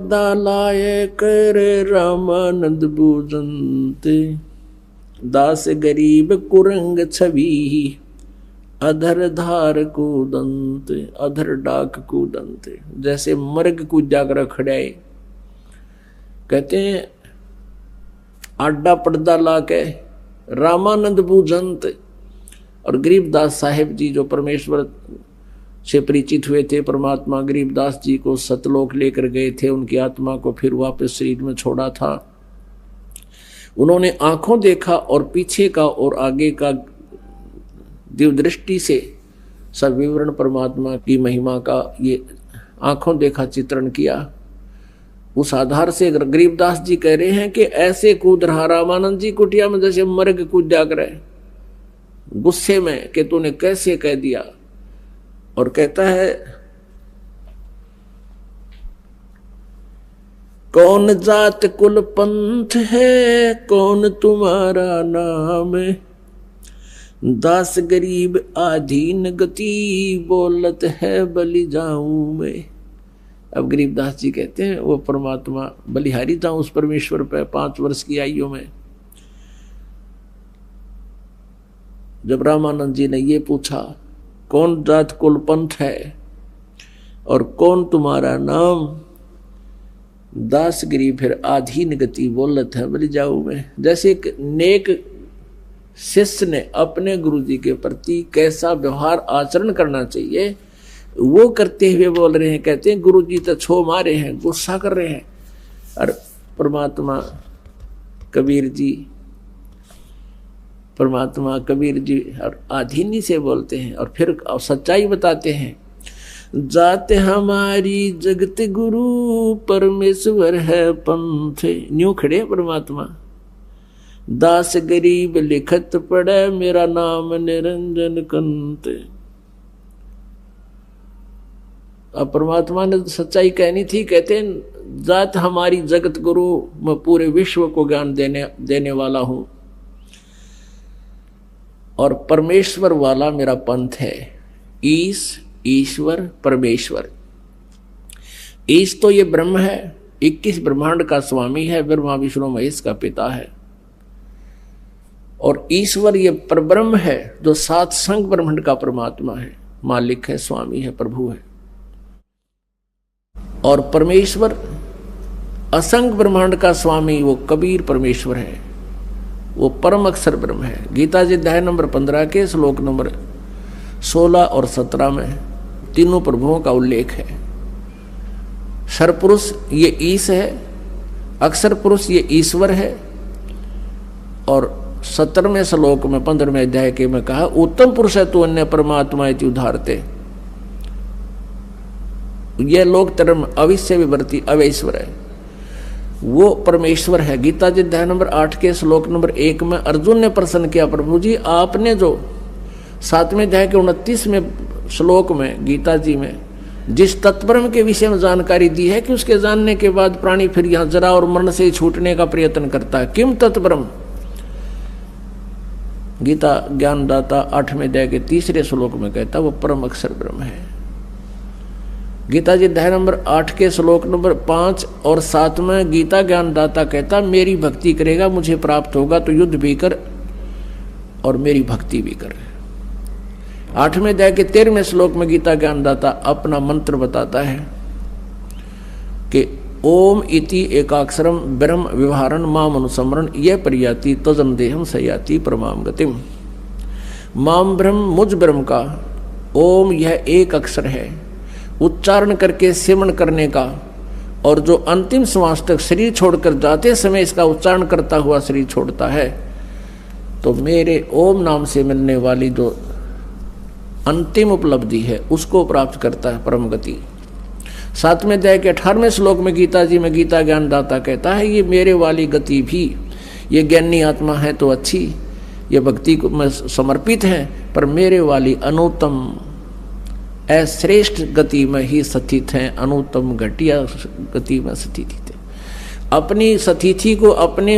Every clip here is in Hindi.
पर्दा लाए कर रामानंद बूझनते, दास गरीब कुरंग छवि अधर धार कूदंत, अधर डाक कूदंत, जैसे मर्ग कूद जाकर खड़ाए। कहते हैं आडा पर्दा ला के रामानंद बूझंत। और गरीबदास साहेब जी जो परमेश्वर से परिचित हुए थे, परमात्मा गरीबदास जी को सतलोक लेकर गए थे, उनकी आत्मा को फिर वापस शरीर में छोड़ा था। उन्होंने आंखों देखा और पीछे का और आगे का दिव्य दृष्टि से सब विवरण परमात्मा की महिमा का ये आंखों देखा चित्रण किया। उस आधार से गरीबदास जी कह रहे हैं कि ऐसे कूद रहा रामानंद जी कुटिया में जैसे मर्ग कूद जाग रहे, गुस्से में कि तूने कैसे कह दिया। और कहता है कौन जात कुल पंथ है, कौन तुम्हारा नाम, दास गरीब आधीन गति, बोलत है बलि जाऊं मैं। अब गरीबदास जी कहते हैं वो परमात्मा बलिहारी था उस परमेश्वर पे 5 वर्ष की आयु में। जब रामानंद जी ने ये पूछा कौन जात कुल पंथ है और कौन तुम्हारा नाम, दास गरीब फिर आधीन गति, बोलत है बलि जाऊं मैं। जैसे एक नेक शिष्य ने अपने गुरु जी के प्रति कैसा व्यवहार आचरण करना चाहिए वो करते हुए बोल रहे हैं। कहते हैं गुरु जी तो छो मारे हैं, गुस्सा कर रहे हैं। और परमात्मा कबीर जी और आधीनी से बोलते हैं और फिर सच्चाई बताते हैं। जात हमारी जगत गुरु, परमेश्वर है पंथ। न्यू खड़े परमात्मा, दास गरीब लिखत पड़े, मेरा नाम निरंजन कंत। अब परमात्मा ने सच्चाई कहनी थी। कहते हैं जात हमारी जगत गुरु, मैं पूरे विश्व को ज्ञान देने वाला हूं और परमेश्वर वाला मेरा पंथ है। ईश्वर परमेश्वर। ईश तो ये ब्रह्म है, 21 ब्रह्मांड का स्वामी है, ब्रह्मा विष्णु महेश का पिता है। और ईश्वर ये परब्रह्म है जो 7 संग ब्रह्मांड का परमात्मा है, मालिक है, स्वामी है, प्रभु है। और परमेश्वर असंग ब्रह्मांड का स्वामी वो कबीर परमेश्वर है, वो परम अक्षर ब्रह्म है। गीता जी अध्याय नंबर 15 के श्लोक नंबर 16 और 17 में तीनों प्रभुओं का उल्लेख है। सरपुरुष ये ईश है, अक्षर पुरुष ये ईश्वर है। और 17वें श्लोक में 15वें अध्याय के में कहा उत्तम पुरुष है तू अन्य परमात्मा इति उद्धारते। यह लोक धर्म अविश्य विवर्ती अवैश्वर है, वो परमेश्वर है। गीता जी अध्याय नंबर 8 के श्लोक नंबर 1 में अर्जुन ने प्रश्न किया, प्रभु जी आपने जो 7वें अध्याय के 29वें श्लोक में गीता जी में जिस तत्ब्रह्म के विषय में जानकारी दी है कि उसके जानने के बाद प्राणी फिर यहाँ जरा और मरण से छूटने का प्रयत्न करता है, किम तत्ब्रह्म। गीता ज्ञानदाता 8वें अध्याय के 3रे श्लोक में कहता वो परम अक्षर ब्रह्म है। गीता जी अध्याय नंबर 8 के श्लोक नंबर 5 और 7 में गीता ज्ञानदाता कहता मेरी भक्ति करेगा मुझे प्राप्त होगा, तो युद्ध भी कर और मेरी भक्ति भी कर। 8वें अध्याय के 13वें श्लोक में गीता ज्ञानदाता अपना मंत्र बताता है कि ओम इति एकाक्षरम ब्रह्म विवहारण माम अनुसमरण ये परियाति तजन देहम सयाति परमाम गतिम। माम ब्रह्म मुझ ब्रह्म का ओम यह एक अक्षर है, उच्चारण करके सिमरण करने का, और जो अंतिम श्वास तक शरीर छोड़कर जाते समय इसका उच्चारण करता हुआ शरीर छोड़ता है तो मेरे ओम नाम से मिलने वाली जो अंतिम उपलब्धि है उसको प्राप्त करता है परम गति। 7वें अध्याय के 18वें श्लोक में गीता जी में गीता ज्ञानदाता कहता है ये मेरे वाली गति भी, ये ज्ञानी आत्मा है तो अच्छी, ये भक्ति को में समर्पित है, पर मेरे वाली अनुत्तम श्रेष्ठ गति में ही स्थित हैं, अनुत्तम घटिया गति में स्थित है। अपनी स्थिति को अपनी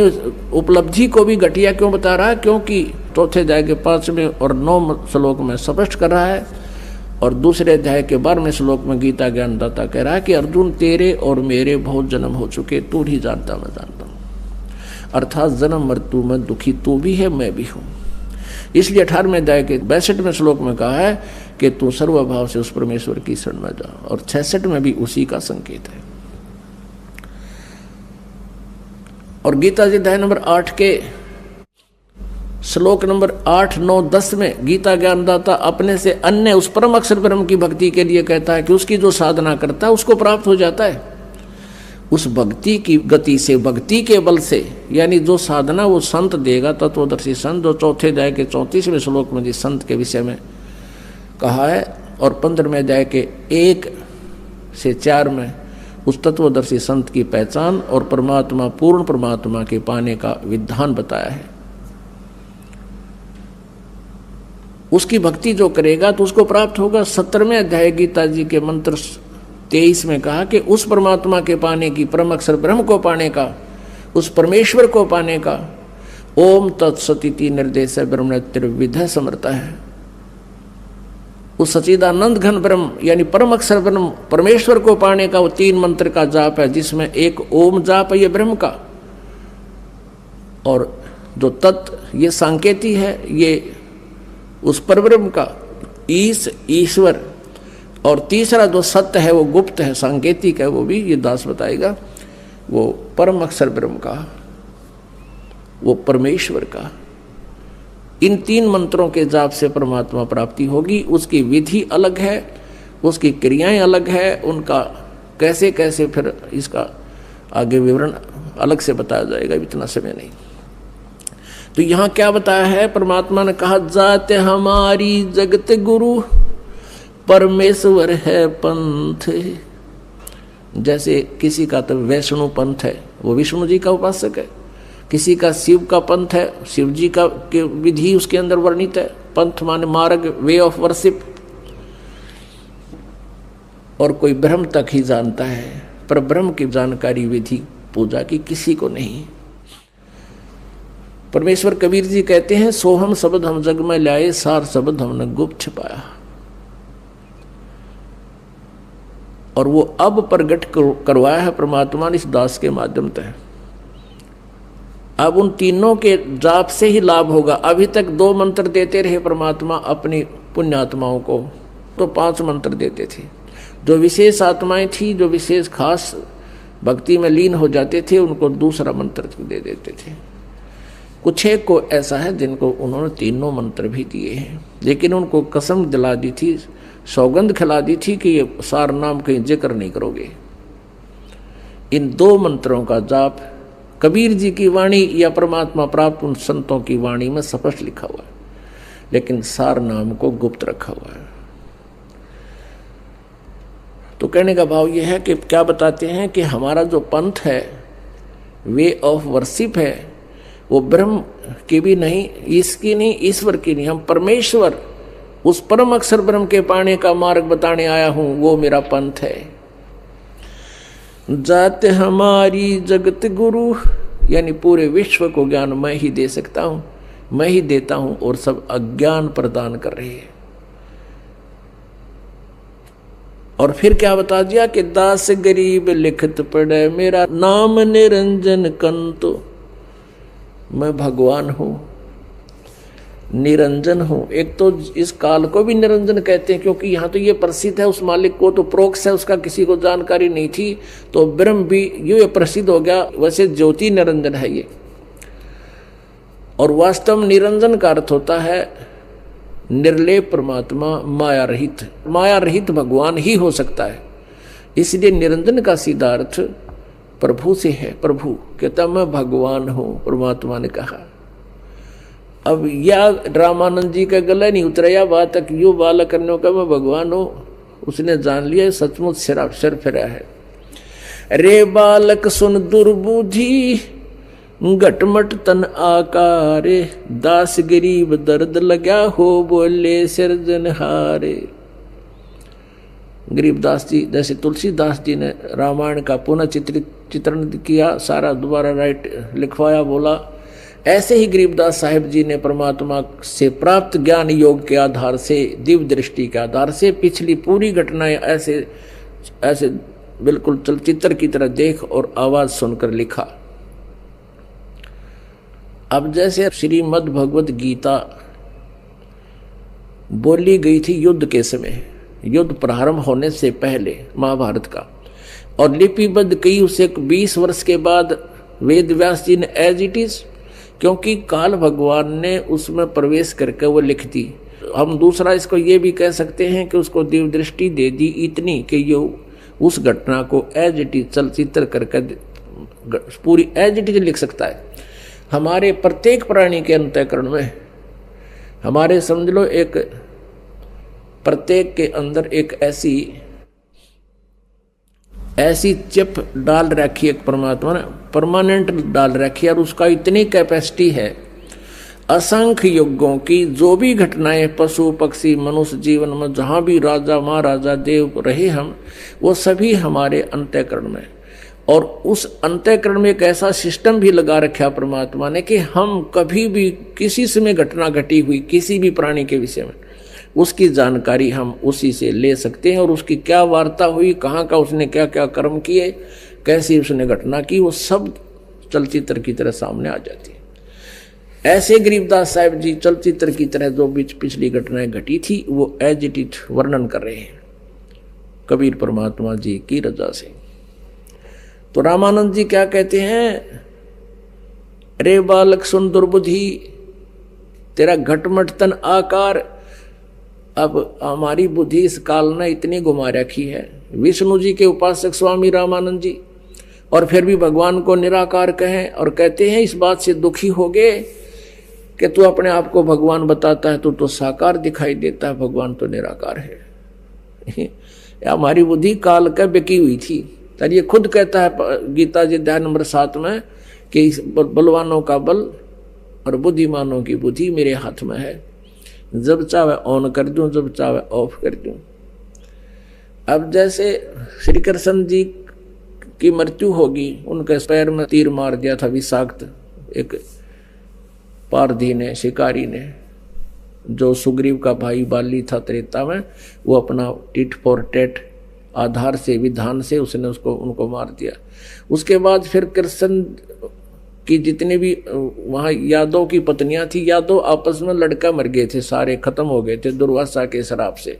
उपलब्धि को भी घटिया क्यों बता रहा है? क्योंकि चौथे अध्याय के 5वें और 9वें श्लोक में स्पष्ट कर रहा है और दूसरे अध्याय के 12वें श्लोक में गीता ज्ञानदाता कह रहा है कि अर्जुन तेरे और मेरे बहुत जन्म हो चुके, तू नहीं जानता मैं जानता हूं। अर्थात जन्म मृत्यु में दुखी तू भी है मैं भी हूं। इसलिए 18वें अध्याय के 62वें श्लोक में कहा है कि तू सर्वभाव से उस परमेश्वर की शरण में जा, और 66 में भी उसी का संकेत है। और गीता जी अध्याय नंबर 8 के श्लोक नंबर 8, 9, 10 में गीता ज्ञानदाता अपने से अन्य उस परम अक्षर ब्रह्म की भक्ति के लिए कहता है कि उसकी जो साधना करता है उसको प्राप्त हो जाता है। उस भक्ति की गति से, भक्ति के बल से, यानी जो साधना वो संत देगा, तत्वदर्शी संत, जो 4 अध्याय के 34वें श्लोक में जिस संत के विषय में कहा है, और 15वें अध्याय के 1 से 4 में उस तत्वदर्शी संत की पहचान और परमात्मा, पूर्ण परमात्मा के पाने का विधान बताया है। उसकी भक्ति जो करेगा तो उसको प्राप्त होगा। 17वें अध्याय गीता जी के मंत्र 23 में कहा कि उस परमात्मा के पाने की, परम अक्षर ब्रह्म को पाने का, उस परमेश्वर को पाने का ओम तत्सदिति निर्देश ब्रह्म त्रिविध समर्था है। उस सच्चिदानंद घन ब्रह्म यानी परम अक्षर ब्रह्म परमेश्वर को पाने का वो 3 मंत्र का जाप है, जिसमें एक ओम जाप है ये ब्रह्म का, और जो तत् ये सांकेती है ये उस परब्रह्म का, ईश्वर, और तीसरा जो सत्य है वो गुप्त है, सांकेतिक है, वो भी ये दास बताएगा, वो परम अक्षर ब्रह्म का, वो परमेश्वर का। इन 3 मंत्रों के जाप से परमात्मा प्राप्ति होगी। उसकी विधि अलग है, उसकी क्रियाएं अलग है, उनका कैसे कैसे फिर इसका आगे विवरण अलग से बताया जाएगा, इतना समय नहीं। तो यहाँ क्या बताया है, परमात्मा ने कहा जाते हमारी जगत गुरु परमेश्वर है पंथ। जैसे किसी का तो वैष्णु पंथ है, वो विष्णु जी का उपासक है, किसी का शिव का पंथ है, शिव जी का विधि उसके अंदर वर्णित है। पंथ माने मार्ग, वे ऑफ वर्शिप। और कोई ब्रह्म तक ही जानता है, पर ब्रह्म की जानकारी विधि पूजा की किसी को नहीं। परमेश्वर कबीर जी कहते हैं सोहम शब्द हम जग में लाए, सार शब्द हमने गुप्त छिपाया। और वो अब प्रगट करवाया है परमात्मा ने इस दास के माध्यम से। अब उन तीनों के जाप से ही लाभ होगा। अभी तक 2 मंत्र देते रहे परमात्मा अपनी पुण्यात्माओं को, तो 5 मंत्र देते थे। जो विशेष आत्माएं थी, जो विशेष खास भक्ति में लीन हो जाते थे, उनको दूसरा मंत्र दे देते थे। कुछ एक को ऐसा है जिनको उन्होंने 3 मंत्र भी दिए हैं, लेकिन उनको कसम दिला दी थी, सौगंध खिला दी थी कि ये सार नाम कहीं जिक्र नहीं करोगे। इन 2 मंत्रों का जाप कबीर जी की वाणी या परमात्मा प्राप्त उन संतों की वाणी में स्पष्ट लिखा हुआ है, लेकिन सार नाम को गुप्त रखा हुआ है। तो कहने का भाव यह है कि क्या बताते हैं कि हमारा जो पंथ है, वे ऑफ वर्शिप है, वो ब्रह्म की भी नहीं, इसकी नहीं, ईश्वर की नहीं। हम परमेश्वर, उस परम अक्षर ब्रह्म के पाने का मार्ग बताने आया हूं, वो मेरा पंथ है। जात हमारी जगत गुरु, यानी पूरे विश्व को ज्ञान मैं ही दे सकता हूं, मैं ही देता हूं, और सब अज्ञान प्रदान कर रहे हैं। और फिर क्या बता दिया कि दास गरीब लिखत पढ़े, मेरा नाम निरंजन कंतो, मैं भगवान हूं, निरंजन हूं। एक तो इस काल को भी निरंजन कहते हैं, क्योंकि यहां तो ये प्रसिद्ध है, उस मालिक को तो प्रोक्ष है, उसका किसी को जानकारी नहीं थी, तो ब्रह्म भी ये प्रसिद्ध हो गया। वैसे ज्योति निरंजन है ये, और वास्तव में निरंजन का अर्थ होता है निर्लेप परमात्मा, माया रहित। माया रहित भगवान ही हो सकता है, इसलिए निरंजन का सीधा अर्थ प्रभु से है। प्रभु कहता मैं भगवान हूं, परमात्मा ने कहा। अब या रामानंद जी का गला नहीं उतरा बात तक, यो बालक करने का मैं भगवान हूं, उसने जान लिया सचमुच सिर फिरा है। रे बालक सुन दुर्बुद्धि, घटमट तन आकारे, दास गरीब दर्द लगा हो, बोले सिरजनहारे। गरीबदास जी, जैसे तुलसीदास जी ने रामायण का पुनः चित्रण किया, सारा दोबारा लिखवाया, बोला ऐसे ही गरीबदास साहिब जी ने परमात्मा से प्राप्त ज्ञान योग के आधार से, दिव्य दृष्टि के आधार से पिछली पूरी घटनाएं ऐसे ऐसे बिल्कुल चलचित्र की तरह देख और आवाज सुनकर लिखा। अब जैसे श्रीमद् भगवत गीता बोली गई थी युद्ध के समय, युद्ध प्रारंभ होने से पहले महाभारत का, और लिपिबद्ध की उसे 20 वर्ष के बाद वेद व्यास जी ने एज इट इज, क्योंकि काल भगवान ने उसमें प्रवेश करके वो लिख दी। हम दूसरा इसको ये भी कह सकते हैं कि उसको दिव्य दृष्टि दे दी इतनी कि ये उस घटना को एज इट इज चलचित्र करके पूरी एज इट इज लिख सकता है। हमारे प्रत्येक प्राणी के अंतःकरण में, हमारे समझ लो एक प्रत्येक के अंदर एक ऐसी चिप डाल रखी है परमात्मा ने, परमानेंट डाल रखी है, और उसका इतनी कैपेसिटी है असंख्य युगों की जो भी घटनाएं पशु पक्षी मनुष्य जीवन में जहां भी राजा महाराजा देव रहे हम, वो सभी हमारे अंतःकरण में। और उस अंतःकरण में एक ऐसा सिस्टम भी लगा रखा परमात्मा ने कि हम कभी भी किसी समय घटना घटी हुई किसी भी प्राणी के विषय में उसकी जानकारी हम उसी से ले सकते हैं, और उसकी क्या वार्ता हुई, कहाँ का उसने क्या क्या कर्म किए, कैसी उसने घटना की, वो सब चलचित्र की तरह सामने आ जाती है। ऐसे गरीबदास साहिब जी चलचित्र की तरह जो पिछली घटनाएं घटी थी वो एज इट इज वर्णन कर रहे हैं कबीर परमात्मा जी की रजा से। तो रामानंद जी क्या कहते हैं, अरे बालक सुन दुर्बुद्धि, तेरा घटमट तन आकार। अब हमारी बुद्धि इस काल ने इतनी घुमा रखी है। विष्णु जी के उपासक स्वामी रामानंद जी, और फिर भी भगवान को निराकार कहें, और कहते हैं इस बात से दुखी हो गए कि तू अपने आप को भगवान बताता है, तो साकार दिखाई देता है, भगवान तो निराकार है। हमारी बुद्धि काल का बिकी हुई थी। तर ये खुद कहता है गीता जी अध्याय नंबर 7 में कि बलवानों का बल और बुद्धिमानों की बुद्धि मेरे हाथ में है, जब चाहे ऑन कर दूं, जब चाहे ऑफ कर दूं। अब जैसे श्री कृष्ण जी की मृत्यु होगी, उनके पैर में तीर मार दिया था विषाक्त एक पारधी ने, शिकारी ने, जो सुग्रीव का भाई बाली था त्रेता में, वो अपना टिट फॉर टेट आधार से विधान से उसने उनको मार दिया। उसके बाद फिर कृष्ण की जितने भी वहाँ यादव की पत्नियां थी, यादव आपस में लड़का मर गए थे, सारे खत्म हो गए थे दुर्वासा के श्राप से।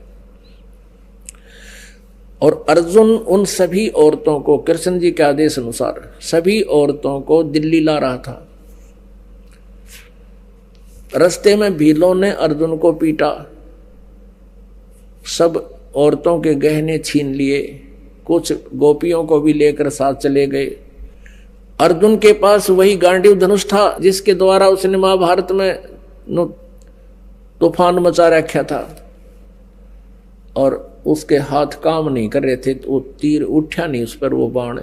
और अर्जुन उन सभी औरतों को कृष्ण जी के आदेश अनुसार सभी औरतों को दिल्ली ला रहा था। रास्ते में भीलों ने अर्जुन को पीटा, सब औरतों के गहने छीन लिए, कुछ गोपियों को भी लेकर साथ चले गए। अर्जुन के पास वही गांडीव धनुष था जिसके द्वारा उसने महाभारत में तूफान मचा रखा था, और उसके हाथ काम नहीं कर रहे थे, तो वो तीर उठा नहीं उस पर वो बाण।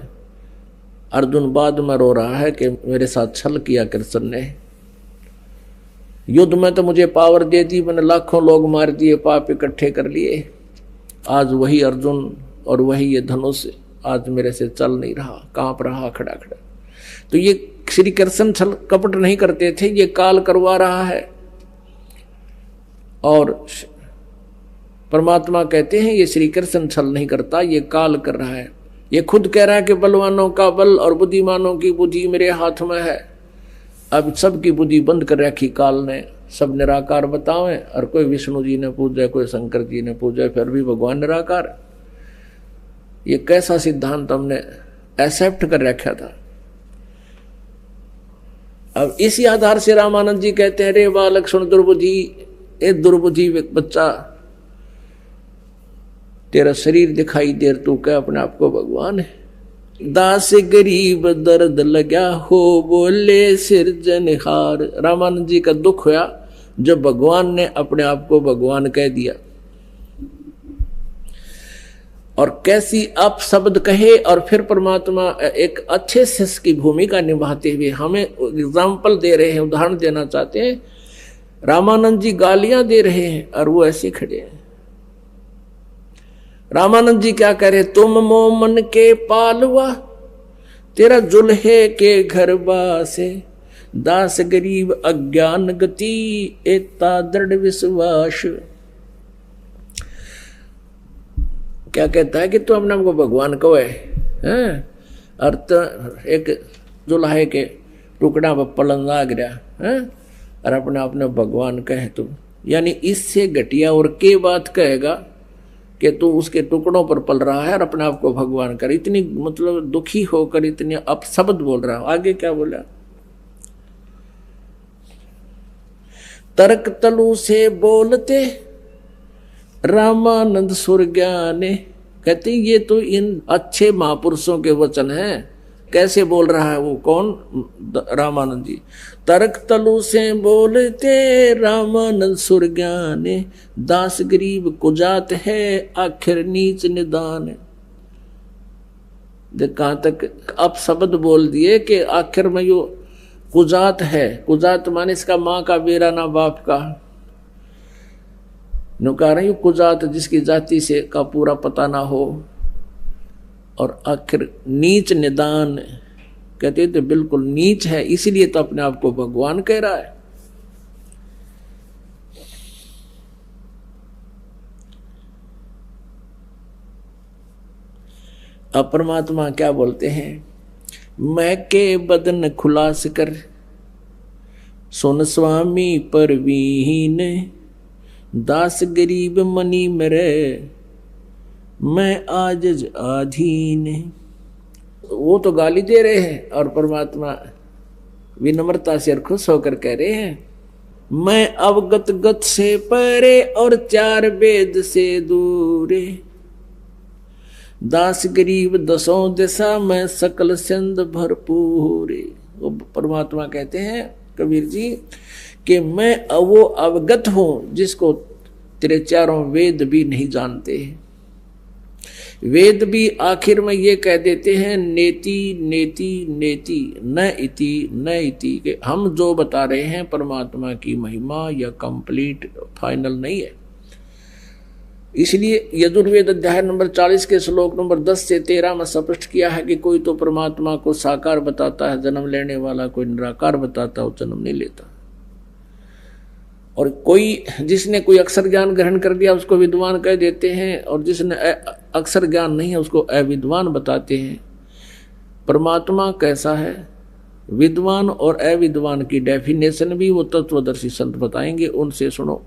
अर्जुन बाद में रो रहा है कि मेरे साथ छल किया कृष्ण ने, युद्ध में तो मुझे पावर दे दी, मैंने लाखों लोग मार दिए, पाप इकट्ठे कर लिए, आज वही अर्जुन और वही ये धनुष आज मेरे से चल नहीं रहा, कांप रहा खड़ा खड़ा। तो ये श्री कृष्ण छल कपट नहीं करते थे, ये काल करवा रहा है। और परमात्मा कहते हैं ये श्री कृष्ण छल नहीं करता, ये काल कर रहा है। ये खुद कह रहा है कि बलवानों का बल और बुद्धिमानों की बुद्धि मेरे हाथ में है। अब सबकी बुद्धि बंद कर रखी काल ने, सब निराकार बतावें, और कोई विष्णु जी ने पूजा, कोई शंकर जी ने पूजा, फिर भी भगवान निराकार। ये कैसा सिद्धांत हमने एक्सेप्ट कर रखा था। अब इसी आधार से रामानंद जी कहते हैं, रे बालक सुन दुर्बुद्धि, ए दुर्बुद्धि बच्चा, तेरा शरीर दिखाई दे, तू क्या अपने आप को भगवान है। दास गरीब दर्द लगा हो बोले सिरजनहार। रामानंद जी का दुख हुआ जब भगवान ने अपने आप को भगवान कह दिया, और कैसी आप शब्द कहे। और फिर परमात्मा एक अच्छे शिष्य की भूमिका निभाते हुए हमें एग्जाम्पल दे रहे हैं, उदाहरण देना चाहते हैं। रामानंद जी गालियां दे रहे हैं और वो ऐसे खड़े हैं। रामानंद जी क्या कह रहे, तुम मोमन के पालवा, तेरा जुल्हे के घर बासे, दास गरीब अज्ञान गति एता दृढ़ विश्वास। क्या कहता है कि तू अपने को भगवान कहो है अर्थ एक जुलाहे के टुकड़ा पर पलन लाग रहा है और अपने आप ने भगवान कहे तू, यानी इससे घटिया और के बात कहेगा कि तू उसके टुकड़ों पर पल रहा है और अपने आप को भगवान कर, इतनी मतलब दुखी होकर इतने अपशब्द बोल रहा हूं। आगे क्या बोला, तर्क तलु से बोलते रामानंद सुर ज्ञाने। कहते ये तो इन अच्छे महापुरुषों के वचन हैं। कैसे बोल रहा है वो, कौन, रामानंद जी। तर्क तलु से बोलते रामानंद सुर ज्ञाने, दास गरीब कुजात है आखिर नीच निदान। देख कहां तक अब शब्द बोल दिए कि आखिर में यो कुजात है। कुजात माने इसका माँ का बेरा ना बाप का, कह रही कुजात जिसकी जाति से का पूरा पता ना हो, और आखिर नीच निदान कहते तो बिल्कुल नीच है, इसीलिए तो अपने आप को भगवान कह रहा है। अब परमात्मा क्या बोलते हैं, मैं के बदन खुलास कर सुन स्वामी परवीन, दास गरीब मनी मेरे मैं आजिज आधीन। वो तो गाली दे रहे हैं और परमात्मा विनम्रता से खुश होकर कह रहे हैं, मैं अवगत गत से परे और चार वेद से दूरे, दास गरीब दसों दिशा में सकल सिंध भरपूरे। वो परमात्मा कहते हैं कबीर जी कि मैं वो अवगत हूं जिसको तेरे चारों वेद भी नहीं जानते। वेद भी आखिर में ये कह देते हैं नेति नेति नेति न इति न इति, के हम जो बता रहे हैं परमात्मा की महिमा या कंप्लीट फाइनल नहीं है। इसलिए यजुर्वेद अध्याय नंबर 40 के श्लोक नंबर 10 से 13 में स्पष्ट किया है कि कोई तो परमात्मा को साकार बताता है जन्म लेने वाला, कोई निराकार बताता है वो जन्म नहीं लेता। और कोई जिसने कोई अक्षर ज्ञान ग्रहण कर दिया उसको विद्वान कह देते हैं, और जिसने अक्षर ज्ञान नहीं है उसको अविद्वान बताते हैं। परमात्मा कैसा है, विद्वान और अविद्वान की डेफिनेशन भी वो तत्वदर्शी संत बताएंगे, उनसे सुनो।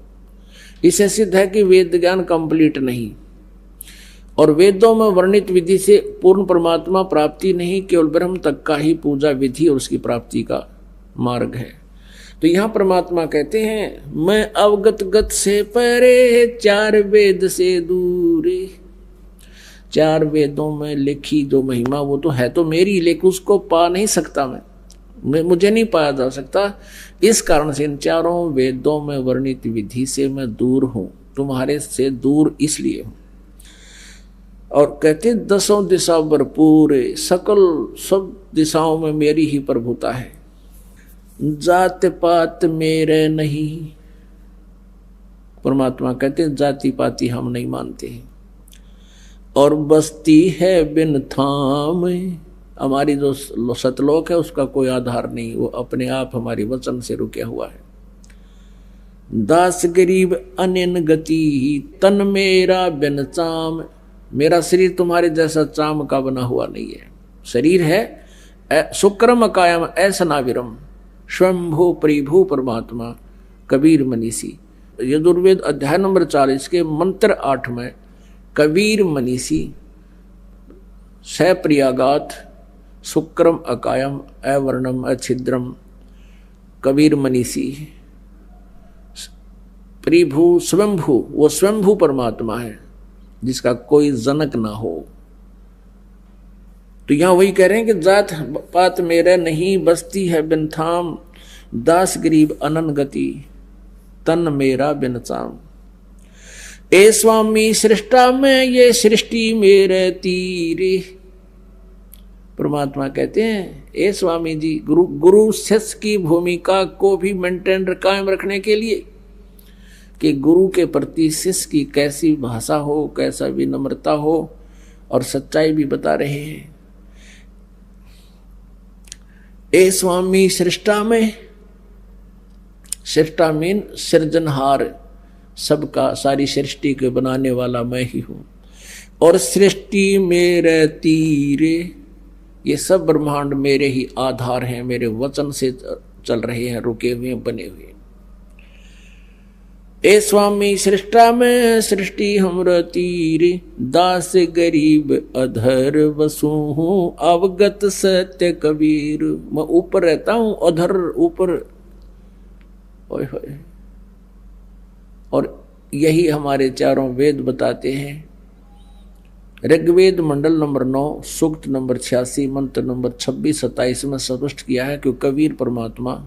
इससे सिद्ध है कि वेद ज्ञान कंप्लीट नहीं, और वेदों में वर्णित विधि से पूर्ण परमात्मा प्राप्ति नहीं, केवल ब्रह्म तक का ही पूजा विधि और उसकी प्राप्ति का मार्ग है। तो यहां परमात्मा कहते हैं मैं अवगत गत से परे चार वेद से दूरे। चार वेदों में लिखी जो महिमा वो तो है तो मेरी, लेकिन उसको पा नहीं सकता मैं मुझे नहीं पाया जा सकता। इस कारण से इन चारों वेदों में वर्णित विधि से मैं दूर हूं, तुम्हारे से दूर इसलिए हूं। और कहते दसों दिशा भरपूर, सकल सब दिशाओं में मेरी ही प्रभुता है। जात पात मेरे नहीं, परमात्मा कहते जाति पाति हम नहीं मानते हैं। और बस्ती है बिन थाम, हमारी जो सतलोक है उसका कोई आधार नहीं, वो अपने आप हमारी वचन से रुके हुआ है। दास गरीब अनिन गति तन मेरा बिन चाम, मेरा शरीर तुम्हारे जैसा चाम का बना हुआ नहीं है। शरीर है शुक्रम कायम ऐसा नाविरम, स्वयंभू परिभू परमात्मा कबीर मनीषी। यजुर्वेद अध्याय नंबर 40 के मंत्र 8 में कबीर मनीषी सप्रियागात शुक्रम अकायम अवर्णम अच्छिद्रम, कबीर मनीषी परिभू स्वयंभू, वो स्वयंभू परमात्मा है जिसका कोई जनक ना हो। तो यहां वही कह रहे हैं कि जात पात मेरे नहीं, बस्ती है बिन थाम, दास गरीब अनन गति तन मेरा बिन चाम। ए स्वामी सृष्टा में ये सृष्टि मेरे तीरे, परमात्मा कहते हैं ए स्वामी जी, गुरु शिष्य की भूमिका को भी मेंटेन कायम रखने के लिए कि गुरु के प्रति शिष्य की कैसी भाषा हो, कैसा विनम्रता हो, और सच्चाई भी बता रहे हैं। ए स्वामी सृष्टा में, सृष्टा मीन सृजनहार, सबका सारी सृष्टि के बनाने वाला मैं ही हूं। और सृष्टि मेरे तीरे, ये सब ब्रह्मांड मेरे ही आधार हैं, मेरे वचन से चल रहे हैं, रुके हुए बने हुए। ए स्वामी सृष्टा में सृष्टि हमरा तीरे, दास गरीब अधर वसु हूं, अवगत सत्य कबीर। मैं ऊपर रहता हूं, अधर ऊपर। ओए होए। और यही हमारे चारों वेद बताते हैं। ऋग्वेद मंडल नंबर 9 सूक्त नंबर 86 मंत्र नंबर 26-27 में स्पष्ट किया है कि कबीर परमात्मा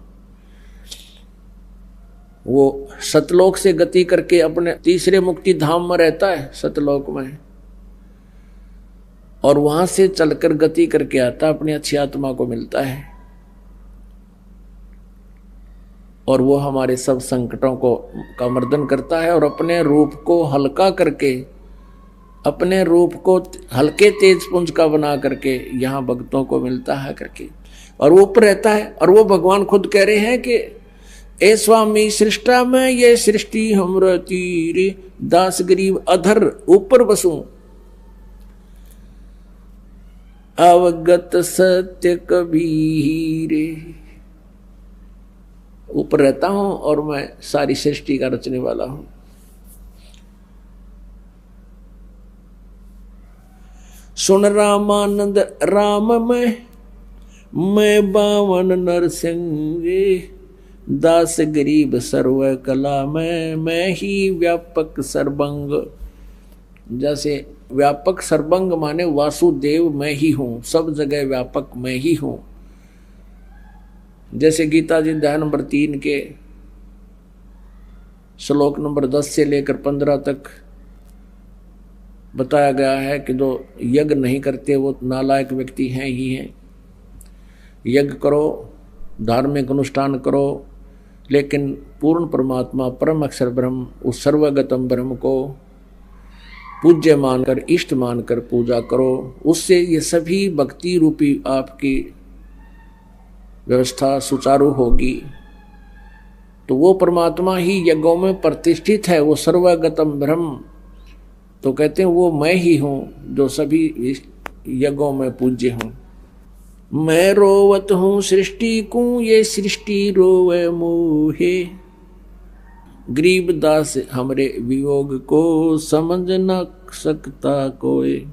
वो सतलोक से गति करके अपने तीसरे मुक्ति धाम में रहता है, सतलोक में, और वहां से चलकर गति करके आता, अपनी अच्छी आत्मा को मिलता है, और वो हमारे सब संकटों को का मर्दन करता है, और अपने रूप को हल्का करके, अपने रूप को हल्के तेज पुंज का बना करके यहाँ भक्तों को मिलता है करके, और वो ऊपर रहता है। और वो भगवान खुद कह रहे हैं कि ए स्वामी सृष्टा में ये सृष्टि हमरा तीरे, दास गरीब अधर ऊपर बसू, अवगत सत्य कबीरे। ऊपर रहता हूं और मैं सारी सृष्टि का रचने वाला हूं। सुन रामानंद राम में, मैं बावन नरसिंह, दास गरीब सर्व कला में, मैं ही व्यापक सर्वंग। जैसे व्यापक सर्वंग माने वासुदेव मैं ही हूं, सब जगह व्यापक मैं ही हूं। जैसे गीता जी अध्याय नंबर 3 के श्लोक नंबर 10 से लेकर 15 तक बताया गया है कि जो यज्ञ नहीं करते वो नालायक व्यक्ति हैं ही हैं। यज्ञ करो, धार्मिक अनुष्ठान करो, लेकिन पूर्ण परमात्मा परम अक्षर ब्रह्म, उस सर्वगतम ब्रह्म को पूज्य मानकर, इष्ट मानकर पूजा करो। उससे ये सभी भक्ति रूपी आपकी व्यवस्था सुचारू होगी। तो वो परमात्मा ही यज्ञों में प्रतिष्ठित है, वो सर्वगतम ब्रह्म। तो कहते हैं वो मैं ही हूं जो सभी यज्ञों में पूज्य हूं। मैं रोवत हूं सृष्टि को, ये सृष्टि रोवे मोहे, गरीब दास हमरे वियोग को, समझ न सकता कोई।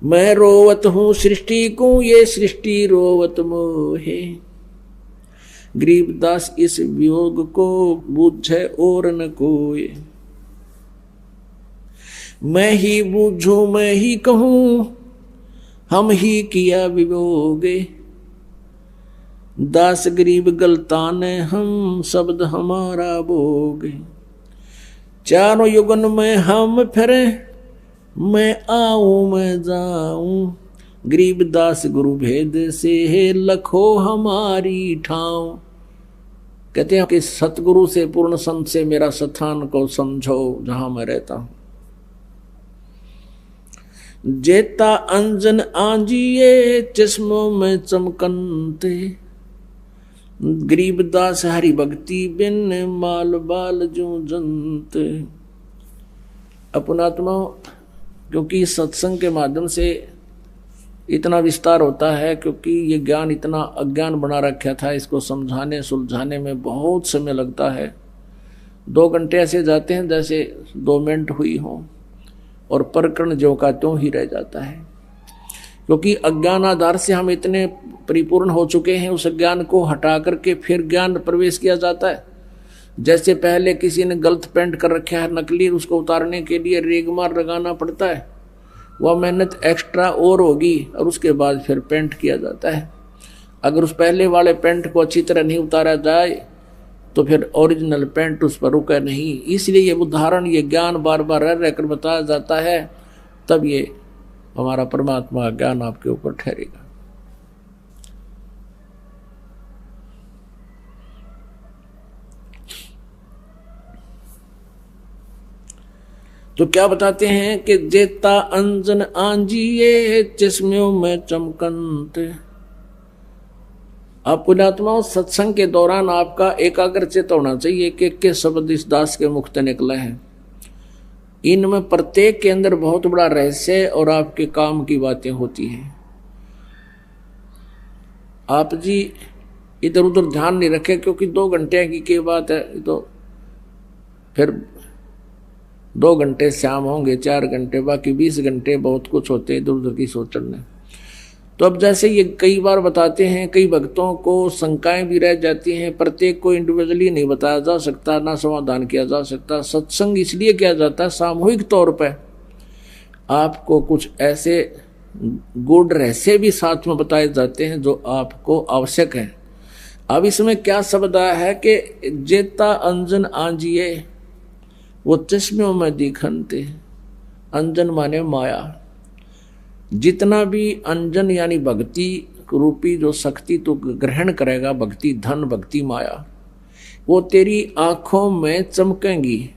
मैं रोवत हूं सृष्टि को, ये सृष्टि रोवत मोहे, गरीब दास इस वियोग को, बूझे और न कोई। मैं ही बूझूं मैं ही कहूं, हम ही किया वियोगे, दास गरीब गलतान हम, शब्द हमारा बोगे। चारों युगन में हम फिरे, मैं आऊं मैं जाऊं, गरीब दास गुरु भेद से लखो हमारी ठाव। कहते हैं कि सतगुरु से, पूर्ण संत से मेरा स्थान को समझो जहां मैं रहता हूं। जेता अंजन आंजिए, चश्मों में चमकनते, गरीब दास हरि भक्ति बिन, माल बाल जो जनते। अपनात्मा, क्योंकि सत्संग के माध्यम से इतना विस्तार होता है, क्योंकि ये ज्ञान इतना अज्ञान बना रखा था, इसको समझाने सुलझाने में बहुत समय लगता है। 2 घंटे ऐसे जाते हैं जैसे 2 मिनट हुई हो, और प्रकरण जो का त्यों ही रह जाता है। क्योंकि अज्ञान आधार से हम इतने परिपूर्ण हो चुके हैं, उस ज्ञान को हटा करके फिर ज्ञान प्रवेश किया जाता है। जैसे पहले किसी ने गलत पेंट कर रखा है नकली, उसको उतारने के लिए रेगमार लगाना पड़ता है, वह मेहनत एक्स्ट्रा और होगी, और उसके बाद फिर पेंट किया जाता है। अगर उस पहले वाले पेंट को अच्छी तरह नहीं उतारा जाए तो फिर ओरिजिनल पेंट उस पर रुका नहीं। इसलिए ये उदाहरण, ये ज्ञान बार बार रह रहकर बताया जाता है, तब ये हमारा परमात्मा ज्ञान आपके ऊपर ठहरेगा। तो क्या बताते हैं कि जेता अंजन आंजिए, चश्मों में चमकनते, आप पुण्यात्माओं, सत्संग के दौरान आपका एकाग्रचित होना चाहिए। एक एक के शब्द इस दास के मुख से निकले हैं, इनमें प्रत्येक के अंदर बहुत बड़ा रहस्य और आपके काम की बातें होती हैं। आप जी इधर उधर ध्यान नहीं रखे, क्योंकि 2 घंटे की बात है, तो फिर 2 घंटे शाम होंगे, 4 घंटे, बाकी 20 घंटे बहुत कुछ होते हैं इधर उधर की सोचने। तो अब जैसे ये कई बार बताते हैं, कई भक्तों को शंकाएं भी रह जाती हैं, प्रत्येक को इंडिविजुअली नहीं बताया जा सकता, ना समाधान किया जा सकता। सत्संग इसलिए किया जाता है सामूहिक तौर पर, आपको कुछ ऐसे गूढ़ रहस्य भी साथ में बताए जाते हैं जो आपको आवश्यक है। अब इसमें क्या शब्द आया है कि जेता अंजन आंजिए वो चश्मों में दिखनते। अंजन माने माया। जितना भी अंजन यानी भक्ति रूपी जो शक्ति तो ग्रहण करेगा, भक्ति धन, भक्ति माया, वो तेरी आंखों में चमकेंगी।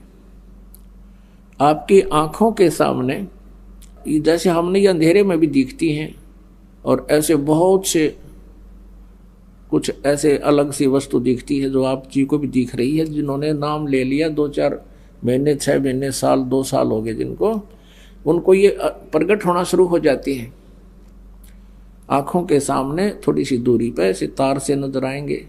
आपकी आंखों के सामने जैसे हमने ये अंधेरे में भी दिखती हैं, और ऐसे बहुत से कुछ ऐसे अलग सी वस्तु दिखती है जो आप जी को भी दिख रही है। जिन्होंने नाम ले लिया 2-4 महीने, 6 महीने, साल, 2 साल हो गए जिनको, उनको ये प्रकट होना शुरू हो जाती है। आंखों के सामने थोड़ी सी दूरी पर ऐसे तार से नजर आएंगे,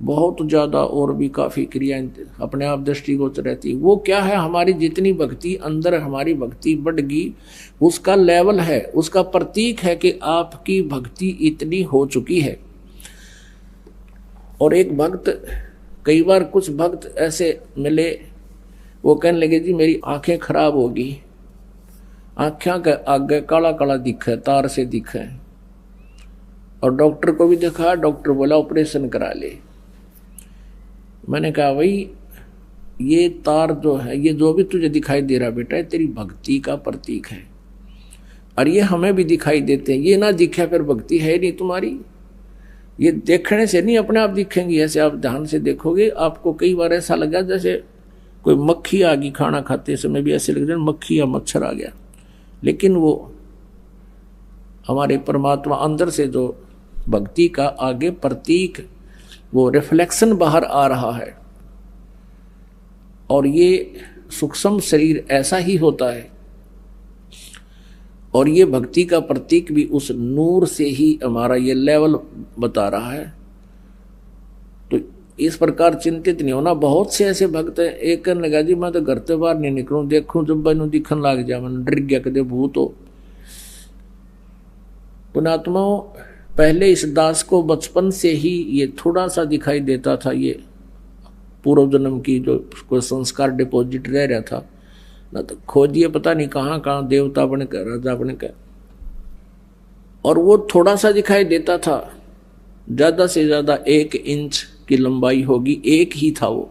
बहुत ज़्यादा और भी काफ़ी क्रियाएं अपने आप दृष्टिगोचर रहती। वो क्या है, हमारी जितनी भक्ति अंदर, हमारी भक्ति बढ़गी, उसका लेवल है, उसका प्रतीक है कि आपकी भक्ति इतनी हो चुकी है। और एक भक्त, कई बार कुछ भक्त ऐसे मिले, वो कहने लगे जी मेरी आंखें खराब होगी, आँखें के आगे काला काला दिखे, तार से दिखे, और डॉक्टर को भी दिखा, डॉक्टर बोला ऑपरेशन करा ले। मैंने कहा भाई ये तार जो है, ये जो भी तुझे दिखाई दे रहा बेटा, है तेरी भक्ति का प्रतीक है, और ये हमें भी दिखाई देते हैं। ये ना दिखे फिर भक्ति है नहीं तुम्हारी। ये देखने से नहीं अपने आप दिखेंगी, ऐसे आप ध्यान से देखोगे। आपको कई बार ऐसा लगा जैसे कोई मक्खी आ गई, खाना खाते समय भी ऐसे लग रहा है मक्खी या मच्छर आ गया, लेकिन वो हमारे परमात्मा अंदर से जो भक्ति का आगे प्रतीक, वो रिफ्लेक्शन बाहर आ रहा है। और ये सूक्ष्म शरीर ऐसा ही होता है, और ये भक्ति का प्रतीक भी उस नूर से ही हमारा ये लेवल बता रहा है। तो इस प्रकार चिंतित नहीं होना। बहुत से ऐसे भक्त हैं, एक कहने लगा जी मैं तो घर से बाहर नहीं निकलूं, देखूं जब मैनू दिखन लग जाए, मैंने डर गया कदे भूत हो। पुण्यात्माओं, पहले इस दास को बचपन से ही ये थोड़ा सा दिखाई देता था, ये पूर्व जन्म की जो कोई संस्कार डिपॉजिट रह रहा था ना, तो खोजिए पता नहीं कहाँ कहाँ देवता बन कर, राजा बन कर, और वो थोड़ा सा दिखाई देता था। ज्यादा से ज्यादा 1 इंच की लंबाई होगी, एक ही था वो,